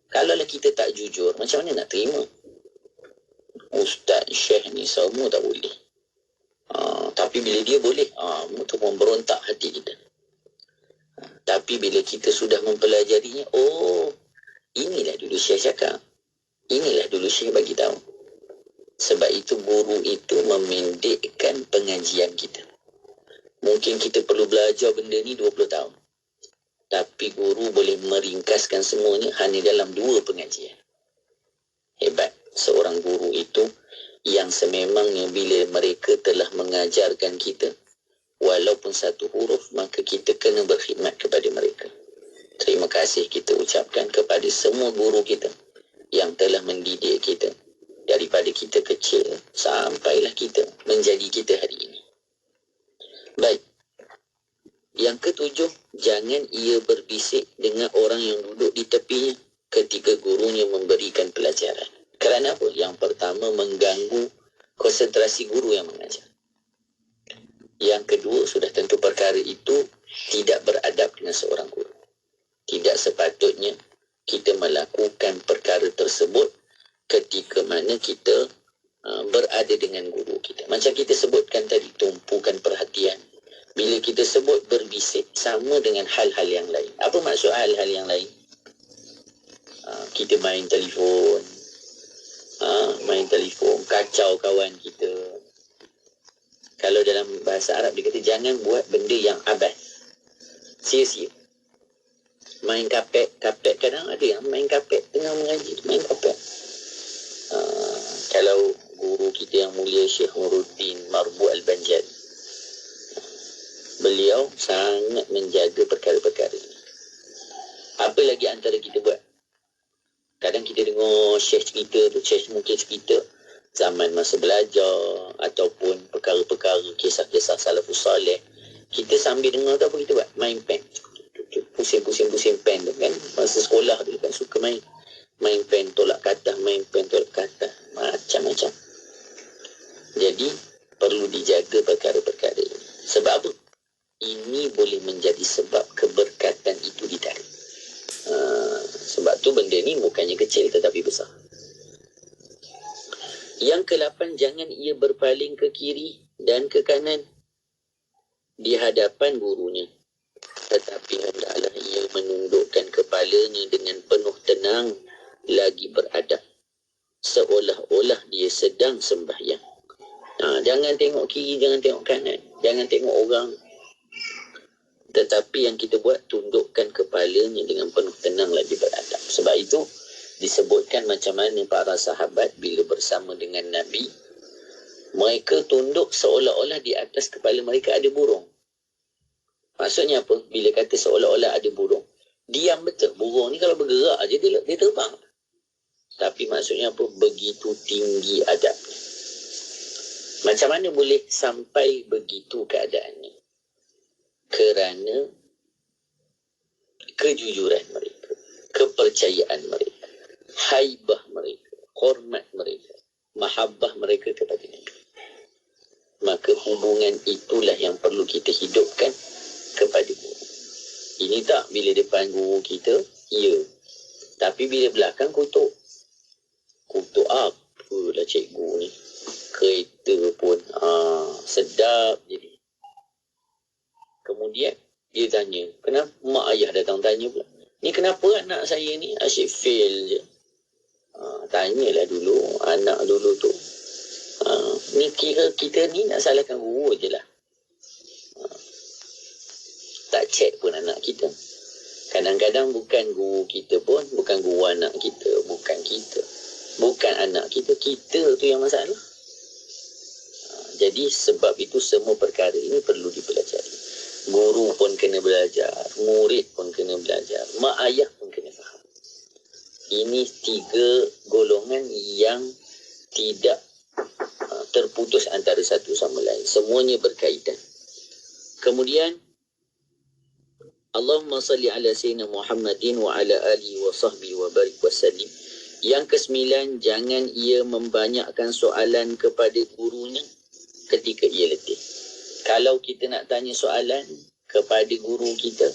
Kalaulah kita tak jujur, macam mana nak terima? Ustaz, Syekh ni semua tak boleh. Tapi bila dia boleh, itu memberontak hati kita. Tapi bila kita sudah mempelajarinya, inilah dulu Syekh cakap. Inilah dulu Syekh bagi tahu. Sebab itu guru itu memendekkan pengajian kita. Mungkin kita perlu belajar benda ni 20 tahun. Tapi guru boleh meringkaskan semuanya hanya dalam 2 pengajian. Hebat seorang guru itu, yang sememangnya bila mereka telah mengajarkan kita walaupun satu huruf, maka kita kena berkhidmat kepada mereka. Terima kasih kita ucapkan kepada semua guru kita yang telah mendidik kita daripada kita kecil sampailah kita menjadi kita hari ini. Baik. Yang ketujuh, jangan ia berbisik dengan orang yang duduk di tepinya ketika gurunya memberikan pelajaran. Kerana apa? Yang pertama, mengganggu konsentrasi guru yang mengajar. Yang kedua, sudah tentu perkara itu tidak beradab dengan seorang guru. Tidak sepatutnya kita melakukan perkara tersebut ketika mana kita berada dengan guru kita. Macam kita sebutkan tadi, tumpukan perhatian. Bila kita sebut berbisik, sama dengan hal-hal yang lain. Apa maksud hal-hal yang lain? Kita main telefon, kacau kawan kita. Kalau dalam bahasa Arab dia kata, jangan buat benda yang abas, sia-sia. Main kapet, kadang ada yang main kapet tengah mengaji, main kapet. Kalau guru kita yang mulia Syekh Nuruddin Marbu Al-Banjari, beliau sangat menjaga perkara-perkara ini. Apa lagi antara kita buat? Kadang kita dengar Syekh cerita tu, Syekh mungkin cerita zaman masa belajar ataupun perkara-perkara, kisah-kisah salafus salih. Kita sambil dengar tu, apa kita buat? Main pen. Pusing pen tu kan. Masa sekolah dulu kan suka main pen, tolak katak, main pen, tolak katak. Macam-macam. Jadi, perlu dijaga perkara-perkara ini. Sebab apa? Ini boleh menjadi sebab keberkatan itu ditarik. Sebab tu benda ni bukannya kecil tetapi besar. Yang ke-8, jangan ia berpaling ke kiri dan ke kanan di hadapan gurunya. Tetapi hendaklah ia menundukkan kepalanya dengan penuh tenang lagi beradab, seolah-olah dia sedang sembahyang. Jangan tengok kiri, jangan tengok kanan, jangan tengok orang. Tetapi yang kita buat, tundukkan kepalanya dengan penuh tenang lagi beradab. Sebab itu disebutkan macam mana para sahabat bila bersama dengan Nabi, mereka tunduk seolah-olah di atas kepala mereka ada burung. Maksudnya apa? Bila kata seolah-olah ada burung, diam betul. Burung ni kalau bergerak aja dia terbang. Tapi maksudnya apa? Begitu tinggi adabnya. Macam mana boleh sampai begitu keadaannya? Kerana kejujuran mereka, kepercayaan mereka, haibah mereka, hormat mereka, mahabbah mereka kepada Nabi. hubungan itulah yang perlu kita hidupkan kepada guru. Ini tak bila depan guru kita, ya. Tapi bila belakang kutuk. Kutuk apalah cikgu ni. Kereta pun sedap jadi. Kemudian dia tanya, kenapa mak ayah datang tanya pula? Ni kenapa anak saya ni asyik fail je? Tanyalah dulu, anak dulu tu. Ni kira kita ni nak salahkan guru je lah. Tak check pun anak kita. Kadang-kadang bukan guru kita pun, bukan guru anak kita, bukan kita. Bukan anak kita, kita tu yang masalah. Jadi sebab itu semua perkara ini perlu dipelajari. Guru pun kena belajar, murid pun kena belajar, mak ayah pun kena faham. Ini 3 golongan yang tidak terputus antara satu sama lain. Semuanya berkaitan. Kemudian Allahumma salli ala sayyidina Muhammadin wa ala alihi wa sahbihi wa barik wa sallim. Yang ke-9, jangan ia membanyakkan soalan kepada gurunya ketika ia letih. Kalau kita nak tanya soalan kepada guru kita,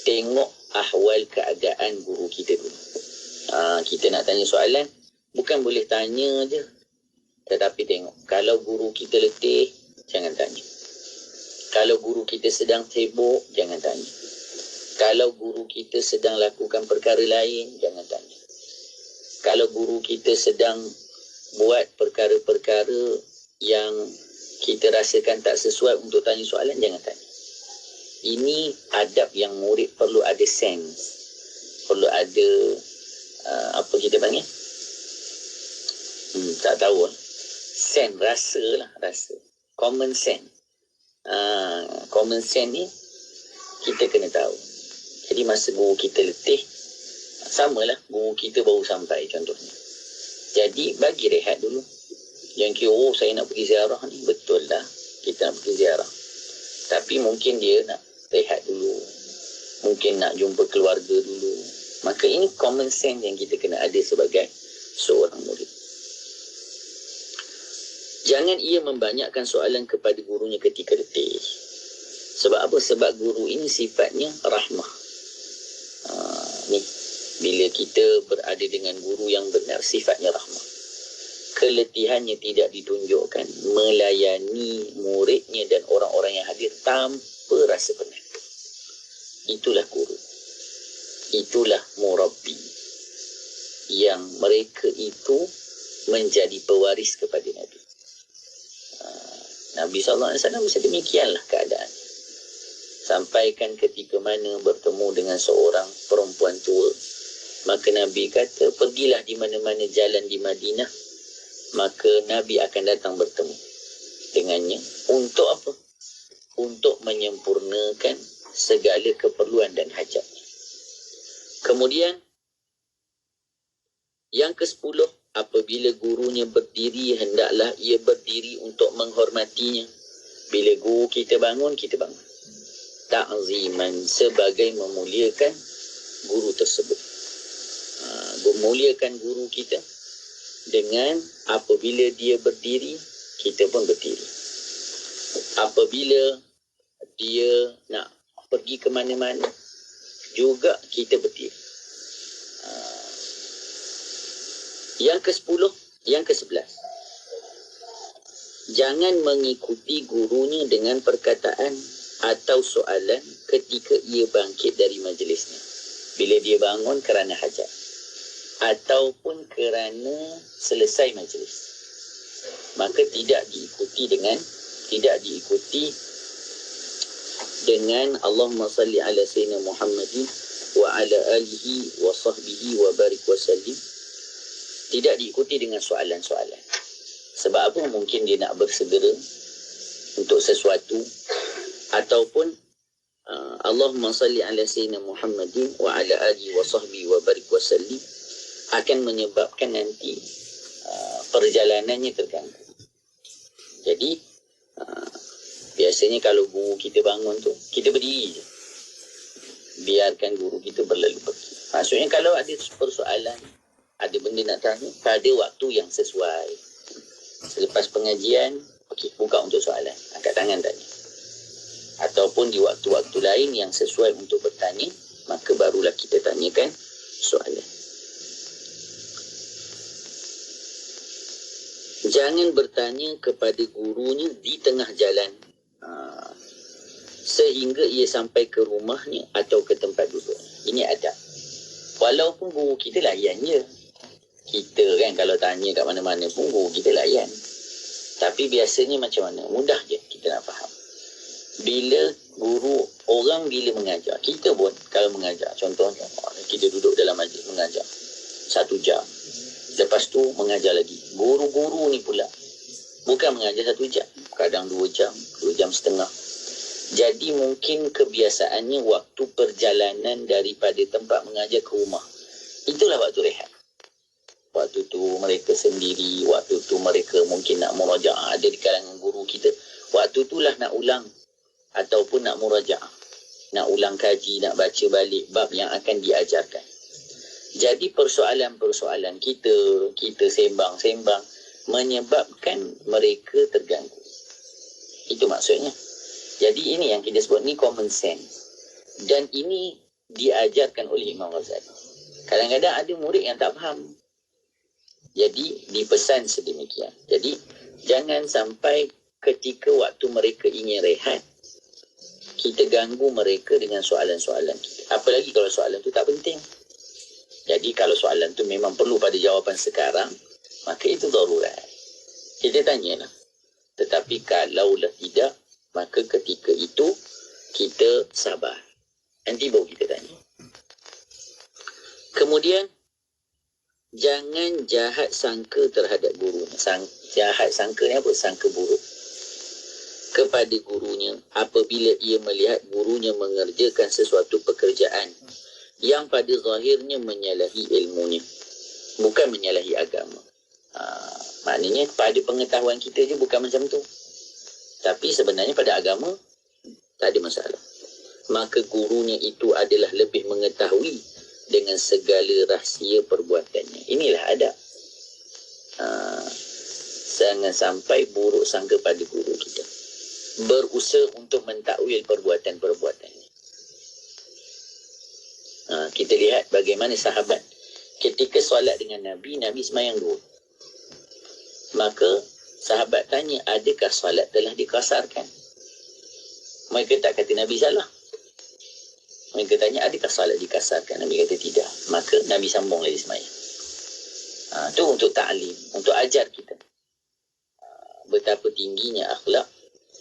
tengok ahwal keadaan guru kita dulu. Kita nak tanya soalan, bukan boleh tanya je. Tetapi tengok, kalau guru kita letih, jangan tanya. Kalau guru kita sedang sibuk, jangan tanya. Kalau guru kita sedang lakukan perkara lain, jangan tanya. Kalau guru kita sedang buat perkara-perkara yang kita rasakan tak sesuai untuk tanya soalan, jangan tanya. Ini adab yang murid perlu ada sense. Perlu ada, apa kita panggil? Tak tahu. Sense, rasa lah, rasa. Common sense. Common sense ni, kita kena tahu. Jadi masa guru kita letih, samalah guru kita baru sampai contohnya. Jadi bagi rehat dulu. Yang kira, saya nak pergi ziarah ni, betul lah. Kita nak pergi ziarah. Tapi mungkin dia nak rehat dulu. Mungkin nak jumpa keluarga dulu. Maka ini common sense yang kita kena ada sebagai seorang murid. Jangan ia membanyakkan soalan kepada gurunya ketika letih. Sebab apa? Sebab guru ini sifatnya rahmah. Ni, bila kita berada dengan guru yang benar, sifatnya rahmah. Keletihannya tidak ditunjukkan, melayani muridnya dan orang-orang yang hadir tanpa rasa penat. Itulah guru. Itulah murabbi. Yang mereka itu menjadi pewaris kepada Nabi. Nabi SAW sedemikianlah keadaan. Sampaikan ketika mana bertemu dengan seorang perempuan tua, maka Nabi kata, pergilah di mana-mana jalan di Madinah, maka Nabi akan datang bertemu dengannya. Untuk apa? Untuk menyempurnakan segala keperluan dan hajatnya. Kemudian yang ke-10, apabila gurunya berdiri, hendaklah ia berdiri untuk menghormatinya. Bila guru kita bangun, kita bangun. Ta'ziman, sebagai memuliakan guru tersebut. Memuliakan guru kita dengan apabila dia berdiri, kita pun berdiri. Apabila dia nak pergi ke mana-mana, juga kita berdiri. Yang ke-10, yang ke-11. Jangan mengikuti gurunya dengan perkataan atau soalan ketika ia bangkit dari majlisnya. Bila dia bangun kerana hajat. Ataupun kerana selesai majlis. Maka tidak diikuti dengan Allahumma salli ala sayyidina Muhammadin wa ala alihi wa sahbihi wa barik wa sallim. Tidak diikuti dengan soalan-soalan. Sebab apa? Mungkin dia nak bersegera untuk sesuatu. Ataupun Allahumma salli ala sayyidina Muhammadin wa ala alihi wa sahbihi wa barik wa sallim akan menyebabkan nanti perjalanannya terganggu. Jadi biasanya kalau guru kita bangun tu, kita berdiri je. Biarkan guru kita berlalu pergi. Maksudnya kalau ada persoalan, ada benda nak tanya, pada waktu yang sesuai. Selepas pengajian, Okey, buka untuk soalan. Angkat tangan tanya. Ataupun di waktu-waktu lain yang sesuai untuk bertanya, maka barulah kita tanyakan soalan. Jangan bertanya kepada gurunya di tengah jalan sehingga ia sampai ke rumahnya atau ke tempat duduk. Ini adab. Walaupun guru kita layan je. Kita kan kalau tanya kat mana-mana pun guru kita layan. Tapi biasanya macam mana? Mudah je kita nak faham. Bila guru, orang bila mengajar, kita pun kalau mengajar, contohnya kita duduk dalam majlis mengajar 1 jam. Lepas tu mengajar lagi. Guru-guru ni pula bukan mengajar 1 jam, kadang 2 jam, 2 jam setengah. Jadi mungkin kebiasaannya waktu perjalanan daripada tempat mengajar ke rumah, itulah waktu rehat. Waktu tu mereka sendiri, waktu tu mereka mungkin nak murajaah. Ada di kalangan guru kita, waktu tu lah nak ulang ataupun nak murajaah, nak ulang kaji, nak baca balik bab yang akan diajarkan. Jadi persoalan-persoalan kita sembang-sembang menyebabkan mereka terganggu. Itu maksudnya. Jadi ini yang kita sebut ni common sense. Dan ini diajarkan oleh Imam Ghazali. Kadang-kadang ada murid yang tak faham. Jadi dipesan sedemikian. Jadi jangan sampai ketika waktu mereka ingin rehat, kita ganggu mereka dengan soalan-soalan kita. Apalagi kalau soalan tu tak penting. Jadi kalau soalan tu memang perlu pada jawapan sekarang, maka itu darurat. Kita tanyalah. Tetapi kalaulah tidak, maka ketika itu kita sabar. Nanti baru kita tanya. Kemudian, jangan jahat sangka terhadap guru. Jahat sangka ni apa? Sangka buruk kepada gurunya apabila ia melihat gurunya mengerjakan sesuatu pekerjaan yang pada zahirnya menyalahi ilmunya, bukan menyalahi agama. Maknanya pada pengetahuan kita je bukan macam tu, tapi sebenarnya pada agama tak ada masalah. Maka gurunya itu adalah lebih mengetahui dengan segala rahsia perbuatannya. Inilah adab. Jangan sampai buruk sangka pada guru kita, berusaha untuk mentakwil perbuatan-perbuatannya. Kita lihat bagaimana sahabat ketika solat dengan Nabi, Nabi semayang 2. Maka sahabat tanya, adakah solat telah dikasarkan? Mereka tak kata Nabi salah. Mereka tanya, adakah solat dikasarkan? Nabi kata tidak. Maka Nabi sambung lagi semayang. Itu untuk ta'lim, untuk ajar kita betapa tingginya akhlak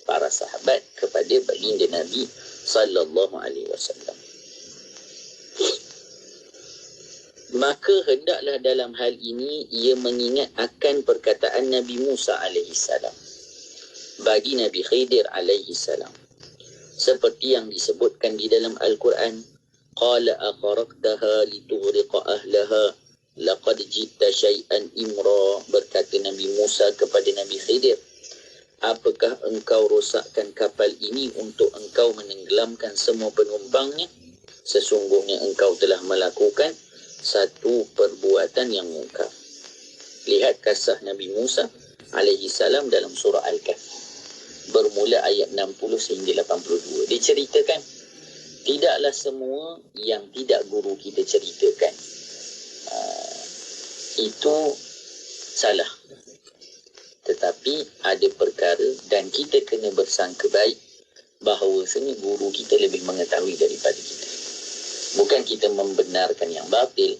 para sahabat kepada baginda Nabi sallallahu alaihi wasallam. Maka hendaklah dalam hal ini ia mengingat akan perkataan Nabi Musa alaihi salam bagi Nabi Khidir alaihi salam, seperti yang disebutkan di dalam Al-Quran, qala akharaqtaha litughriqa ahlaha laqad ji'ta syai'an imra. Berkata Nabi Musa kepada Nabi Khidir, apakah engkau rosakkan kapal ini untuk engkau menenggelamkan semua penumpangnya? Sesungguhnya engkau telah melakukan satu perbuatan yang mungkar. Lihat kisah Nabi Musa alaihi salam dalam surah Al-Kahf, bermula ayat 60 sehingga 82. Dia ceritakan, tidaklah semua yang tidak guru kita ceritakan itu salah. Tetapi ada perkara dan kita kena bersangka baik bahawasanya guru kita lebih mengetahui daripada kita. Bukan kita membenarkan yang batil,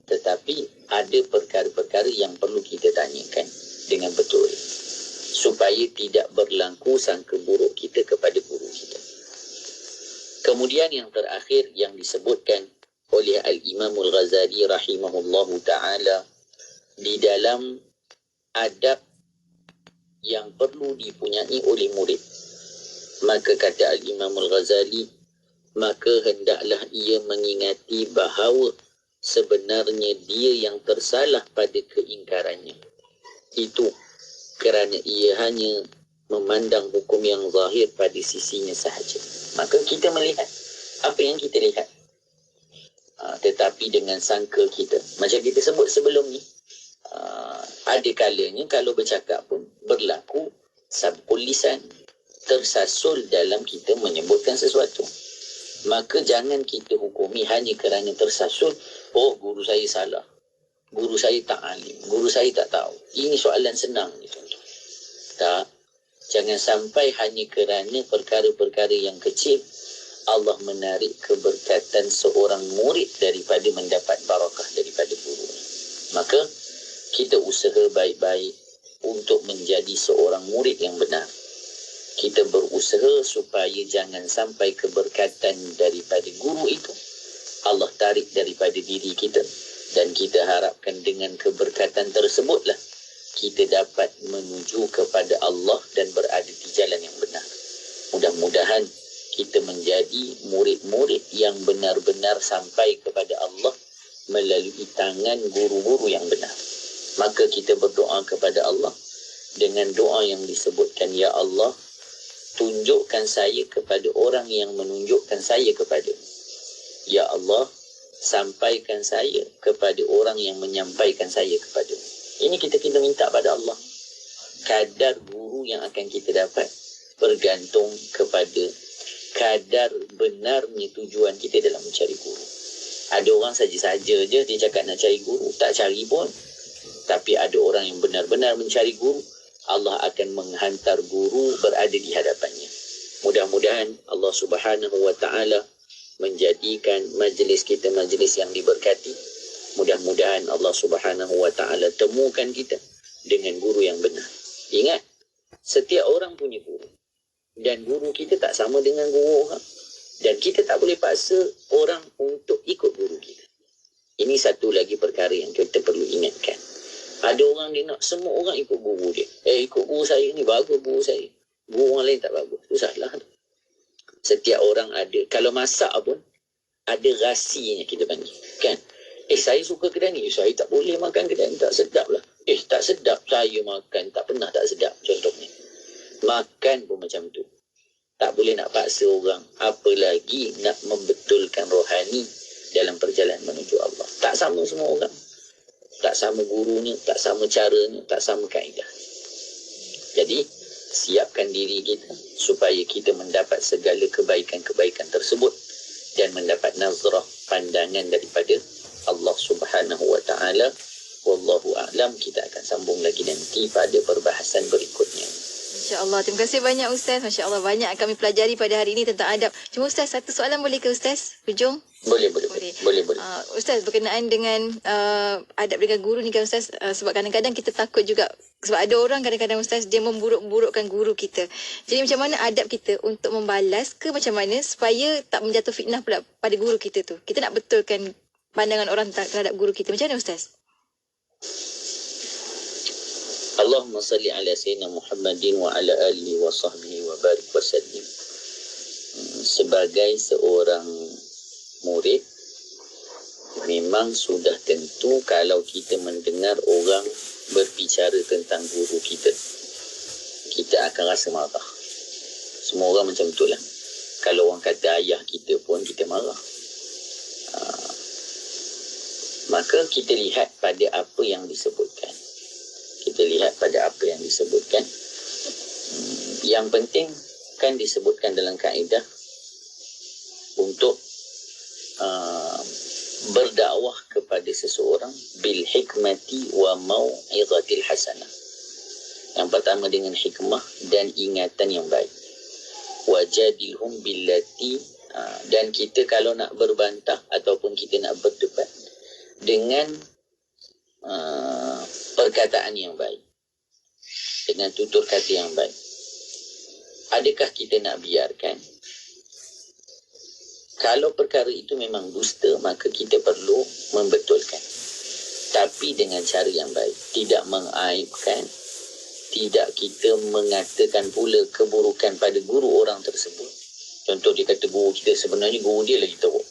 tetapi ada perkara-perkara yang perlu kita tanyakan dengan betul supaya tidak berlaku sangka buruk kita kepada guru kita. Kemudian yang terakhir yang disebutkan oleh Al-Imamul Ghazali rahimahullahu ta'ala di dalam adab yang perlu dipunyai oleh murid, maka kata Al-Imamul Ghazali, maka hendaklah ia mengingati bahawa sebenarnya dia yang tersalah pada keingkarannya. Itu kerana ia hanya memandang hukum yang zahir pada sisinya sahaja. Maka kita melihat apa yang kita lihat, tetapi dengan sangka kita, macam kita sebut sebelum ni, ada kalanya kalau bercakap pun berlaku sabqul lisan, tersasul dalam kita menyebutkan sesuatu. Maka jangan kita hukumi hanya kerana tersasul, oh guru saya salah, guru saya tak alim, guru saya tak tahu. Ini soalan senang ni contoh. Tak, jangan sampai hanya kerana perkara-perkara yang kecil Allah menarik keberkatan seorang murid daripada mendapat barakah daripada guru. Maka kita usaha baik-baik untuk menjadi seorang murid yang benar. Kita berusaha supaya jangan sampai keberkatan daripada guru itu Allah tarik daripada diri kita. Dan kita harapkan dengan keberkatan tersebutlah kita dapat menuju kepada Allah dan berada di jalan yang benar. Mudah-mudahan kita menjadi murid-murid yang benar-benar sampai kepada Allah melalui tangan guru-guru yang benar. Maka kita berdoa kepada Allah dengan doa yang disebutkan, Ya Allah, tunjukkan saya kepada orang yang menunjukkan saya kepada. Ya Allah, sampaikan saya kepada orang yang menyampaikan saya kepada. Ini kita minta pada Allah. Kadar guru yang akan kita dapat bergantung kepada kadar benarnya tujuan kita dalam mencari guru. Ada orang saja-saja je dia cakap nak cari guru, tak cari pun. Tapi ada orang yang benar-benar mencari guru, Allah akan menghantar guru berada di hadapannya. Mudah-mudahan Allah Subhanahu wa taala menjadikan majlis kita majlis yang diberkati. Mudah-mudahan Allah Subhanahu wa taala temukan kita dengan guru yang benar. Ingat, setiap orang punya guru. Dan guru kita tak sama dengan guru orang. Dan kita tak boleh paksa orang untuk ikut guru kita. Ini satu lagi perkara yang kita perlu ingatkan. Ada orang dia nak semua orang ikut guru dia. Ikut guru saya ni, bagus guru saya. Guru orang lain tak bagus. Itu salah. Setiap orang ada. Kalau masak pun, ada rasinya kita panggil. Kan? Saya suka kedai ni. Saya tak boleh makan kedai ni. Tak sedap lah. Tak sedap. Saya makan. Tak pernah tak sedap. Contohnya. Makan pun macam tu. Tak boleh nak paksa orang. Apalagi nak membetulkan rohani dalam perjalanan menuju Allah. Tak sama semua orang. Tak sama gurunya, tak sama caranya, tak sama kaedah. Jadi, siapkan diri kita supaya kita mendapat segala kebaikan-kebaikan tersebut dan mendapat nazrah pandangan daripada Allah Subhanahu wa taala. Wallahu a'lam. Kita akan sambung lagi nanti pada perbahasan berikutnya. Masya-Allah. Terima kasih banyak Ustaz. Masya-Allah, banyak kami pelajari pada hari ini tentang adab. Cuma Ustaz, satu soalan boleh ke Ustaz? Hujung? Boleh. Ustaz, berkenaan dengan adab dengan guru ni kan Ustaz, sebab kadang-kadang kita takut juga. Sebab ada orang kadang-kadang Ustaz, dia memburuk-burukkan guru kita. Jadi macam mana adab kita untuk membalas ke macam mana supaya tak menjatuh fitnah pula pada guru kita tu? Kita nak betulkan pandangan orang terhadap guru kita. Macam mana Ustaz? Allahumma salli ala sayyidina Muhammadin wa ala alihi wa sahbihi wa barik wa sallim. Sebagai seorang murid, memang sudah tentu kalau kita mendengar orang berbicara tentang guru kita, kita akan rasa marah. Semua orang macam itulah. Kalau orang kata ayah kita pun kita marah. Maka kita lihat pada apa yang disebutkan. Yang penting kan disebutkan dalam kaedah untuk berdakwah kepada seseorang bil hikmati wa mau'izatil hasanah. Yang pertama dengan hikmah dan ingatan yang baik. Wajadilhum billati, dan kita kalau nak berbantah ataupun kita nak berdebat dengan perkataan yang baik, dengan tutur kata yang baik. Adakah kita nak biarkan? Kalau perkara itu memang dusta, maka kita perlu membetulkan. Tapi dengan cara yang baik. Tidak mengaibkan. Tidak kita mengatakan pula keburukan pada guru orang tersebut. Contoh dia kata guru kita, sebenarnya guru dia lagi teruk.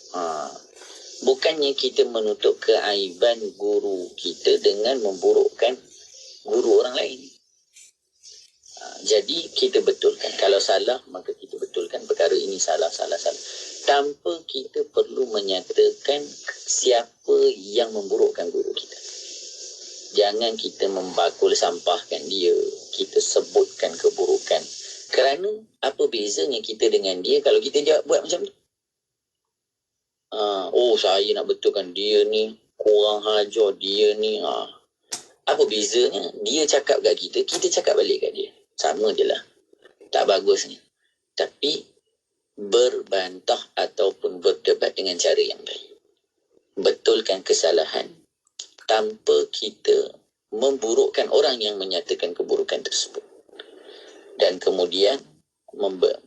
Bukannya kita menutup keaiban guru kita dengan memburukkan guru orang lain. Jadi kita betulkan. Kalau salah, maka kita betulkan perkara ini salah. Tanpa kita perlu menyatakan siapa yang memburukkan guru kita. Jangan kita membakul sampahkan dia. kita sebutkan keburukan. Kerana apa bezanya kita dengan dia kalau kita buat macam tu? Saya nak betulkan dia ni kurang hajar, dia ni apa bezanya? Dia cakap kat kita, kita cakap balik kat dia. Sama je lah. Tak bagus ni. Tapi berbantah ataupun berdebat dengan cara yang baik. Betulkan kesalahan tanpa kita memburukkan orang yang menyatakan keburukan tersebut. Dan kemudian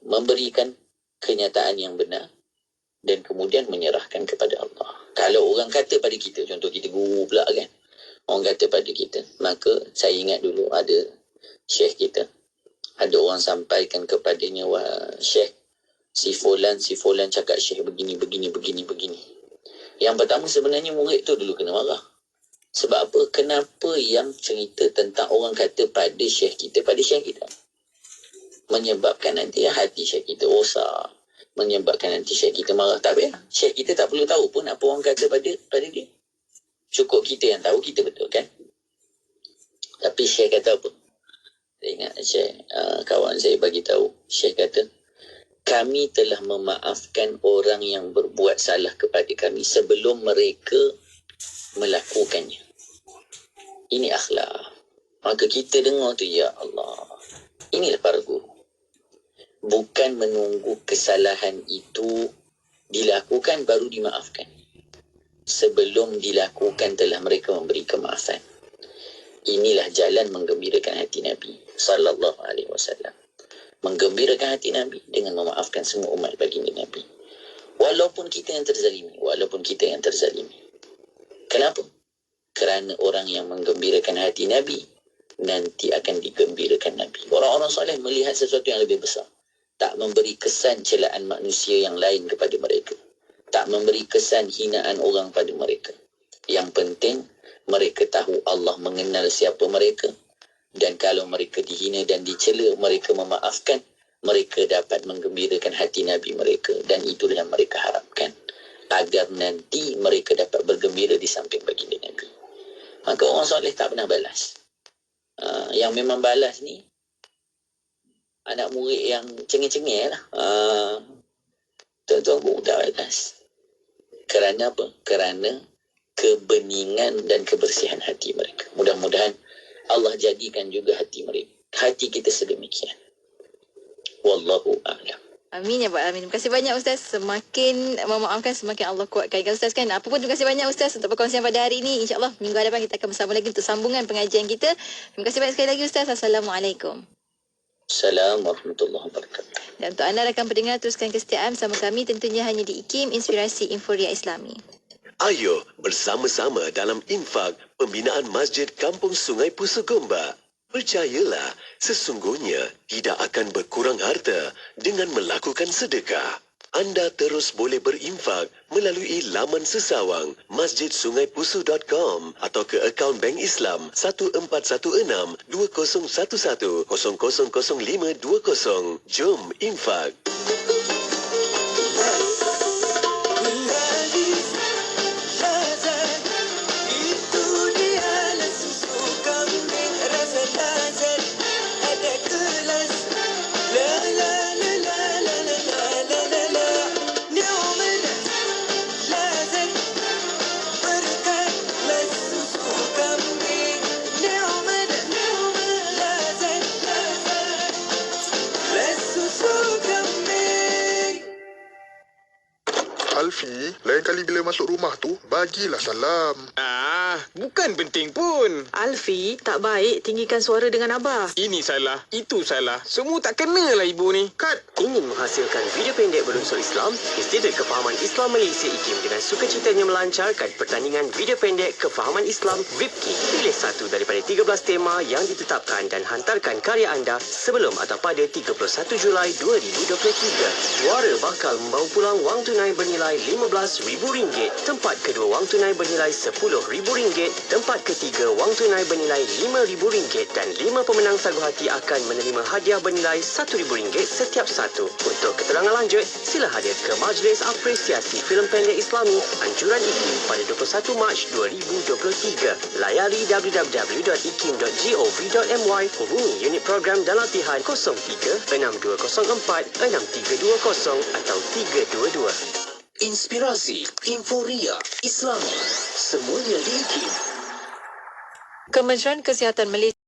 memberikan kenyataan yang benar dan kemudian menyerahkan kepada Allah. Kalau orang kata pada kita, contoh kita guru pula kan, orang kata pada kita, maka saya ingat dulu ada syekh kita, ada orang sampaikan kepadanya, wah syekh, si fulan cakap syekh begini. Yang pertama sebenarnya murid tu dulu kena marah. Sebab apa? Kenapa yang cerita tentang orang kata pada syekh kita, menyebabkan nanti hati syekh kita rosak, menyebabkan nanti syekh kita marah. Tak payah. Syekh kita tak perlu tahu pun apa orang kata pada dia. Cukup kita yang tahu, kita betul kan? Tapi syekh kata apa? Saya ingat syekh, kawan saya bagi tahu, syekh kata, kami telah memaafkan orang yang berbuat salah kepada kami sebelum mereka melakukannya. Ini akhlak. Maka kita dengar tu, ya Allah, inilah para guru. Bukan menunggu kesalahan itu dilakukan baru dimaafkan. Sebelum dilakukan telah mereka memberi kemaafan. Inilah jalan menggembirakan hati Nabi sallallahu alaihi wasallam. Menggembirakan hati Nabi dengan memaafkan semua umat baginda Nabi. Walaupun kita yang terzalimi. Kenapa? Kerana orang yang menggembirakan hati Nabi nanti akan digembirakan Nabi. Orang-orang soleh melihat sesuatu yang lebih besar. Tak memberi kesan celaan manusia yang lain kepada mereka. Tak memberi kesan hinaan orang pada mereka. Yang penting, mereka tahu Allah mengenal siapa mereka. Dan kalau mereka dihina dan dicela, mereka memaafkan. Mereka dapat menggembirakan hati Nabi mereka. Dan itulah yang mereka harapkan. Agar nanti mereka dapat bergembira di samping baginda Nabi. Maka orang soleh tak pernah balas. Yang memang balas ni, anak murid yang cengih-cengih lah. Tuan-tuan guru tak balas. Kerana apa? Kerana kebeningan dan kebersihan hati mereka. Mudah-mudahan Allah jadikan juga hati mereka, hati kita sedemikian. Wallahu a'lam. Amin ya Rabbal Alamin. Terima kasih banyak Ustaz. Semakin memaafkan, semakin Allah kuatkan Ustaz kan. Apa pun terima kasih banyak Ustaz untuk perkongsian pada hari ini. InsyaAllah minggu hadapan kita akan bersama lagi untuk sambungan pengajian kita. Terima kasih banyak sekali lagi Ustaz. Assalamualaikum. Assalamualaikum warahmatullahi wabarakatuh. Dan untuk anda rakan pendengar, teruskan kesetiaan bersama kami tentunya hanya di IKIM Inspirasi Inforia Islami. Ayo bersama-sama dalam infak pembinaan Masjid Kampung Sungai Pusu Gombak. Percayalah, sesungguhnya tidak akan berkurang harta dengan melakukan sedekah. Anda terus boleh berinfak melalui laman sesawang masjidsungaipusu.com atau ke akaun Bank Islam 1416-2011-000520. Jom infak. Alfi, lain kali bila masuk rumah tu, bagilah salam. Bukan penting pun. Alfi, tak baik tinggikan suara dengan Abah. Ini salah, itu salah. Semua tak kenalah ibu ni. Kad ingin menghasilkan video pendek berunsur Islam, Institut Kefahaman Islam Malaysia IKIM dengan sukacitanya melancarkan pertandingan video pendek Kefahaman Islam VIPKI. Pilih satu daripada 13 tema yang ditetapkan dan hantarkan karya anda sebelum atau pada 31 Julai 2023. Juara bakal membawa pulang wang tunai bernilai RM15,000. Tempat kedua wang tunai bernilai RM10,000 RM1,000, tempat ketiga wang tunai bernilai RM5,000 dan 5 pemenang sagu hati akan menerima hadiah bernilai RM1,000 setiap satu. Untuk keterangan lanjut, sila hadir ke Majlis Apresiasi Filem Pendek Islami Anjuran IKIM pada 21 Mac 2023. Layari www.ikim.gov.my, hubungi unit program dan latihan 03-6204-6320 atau 322. Inspirasi, Inforia, Islami, semuanya di IKIM. Kementerian Kesihatan Malaysia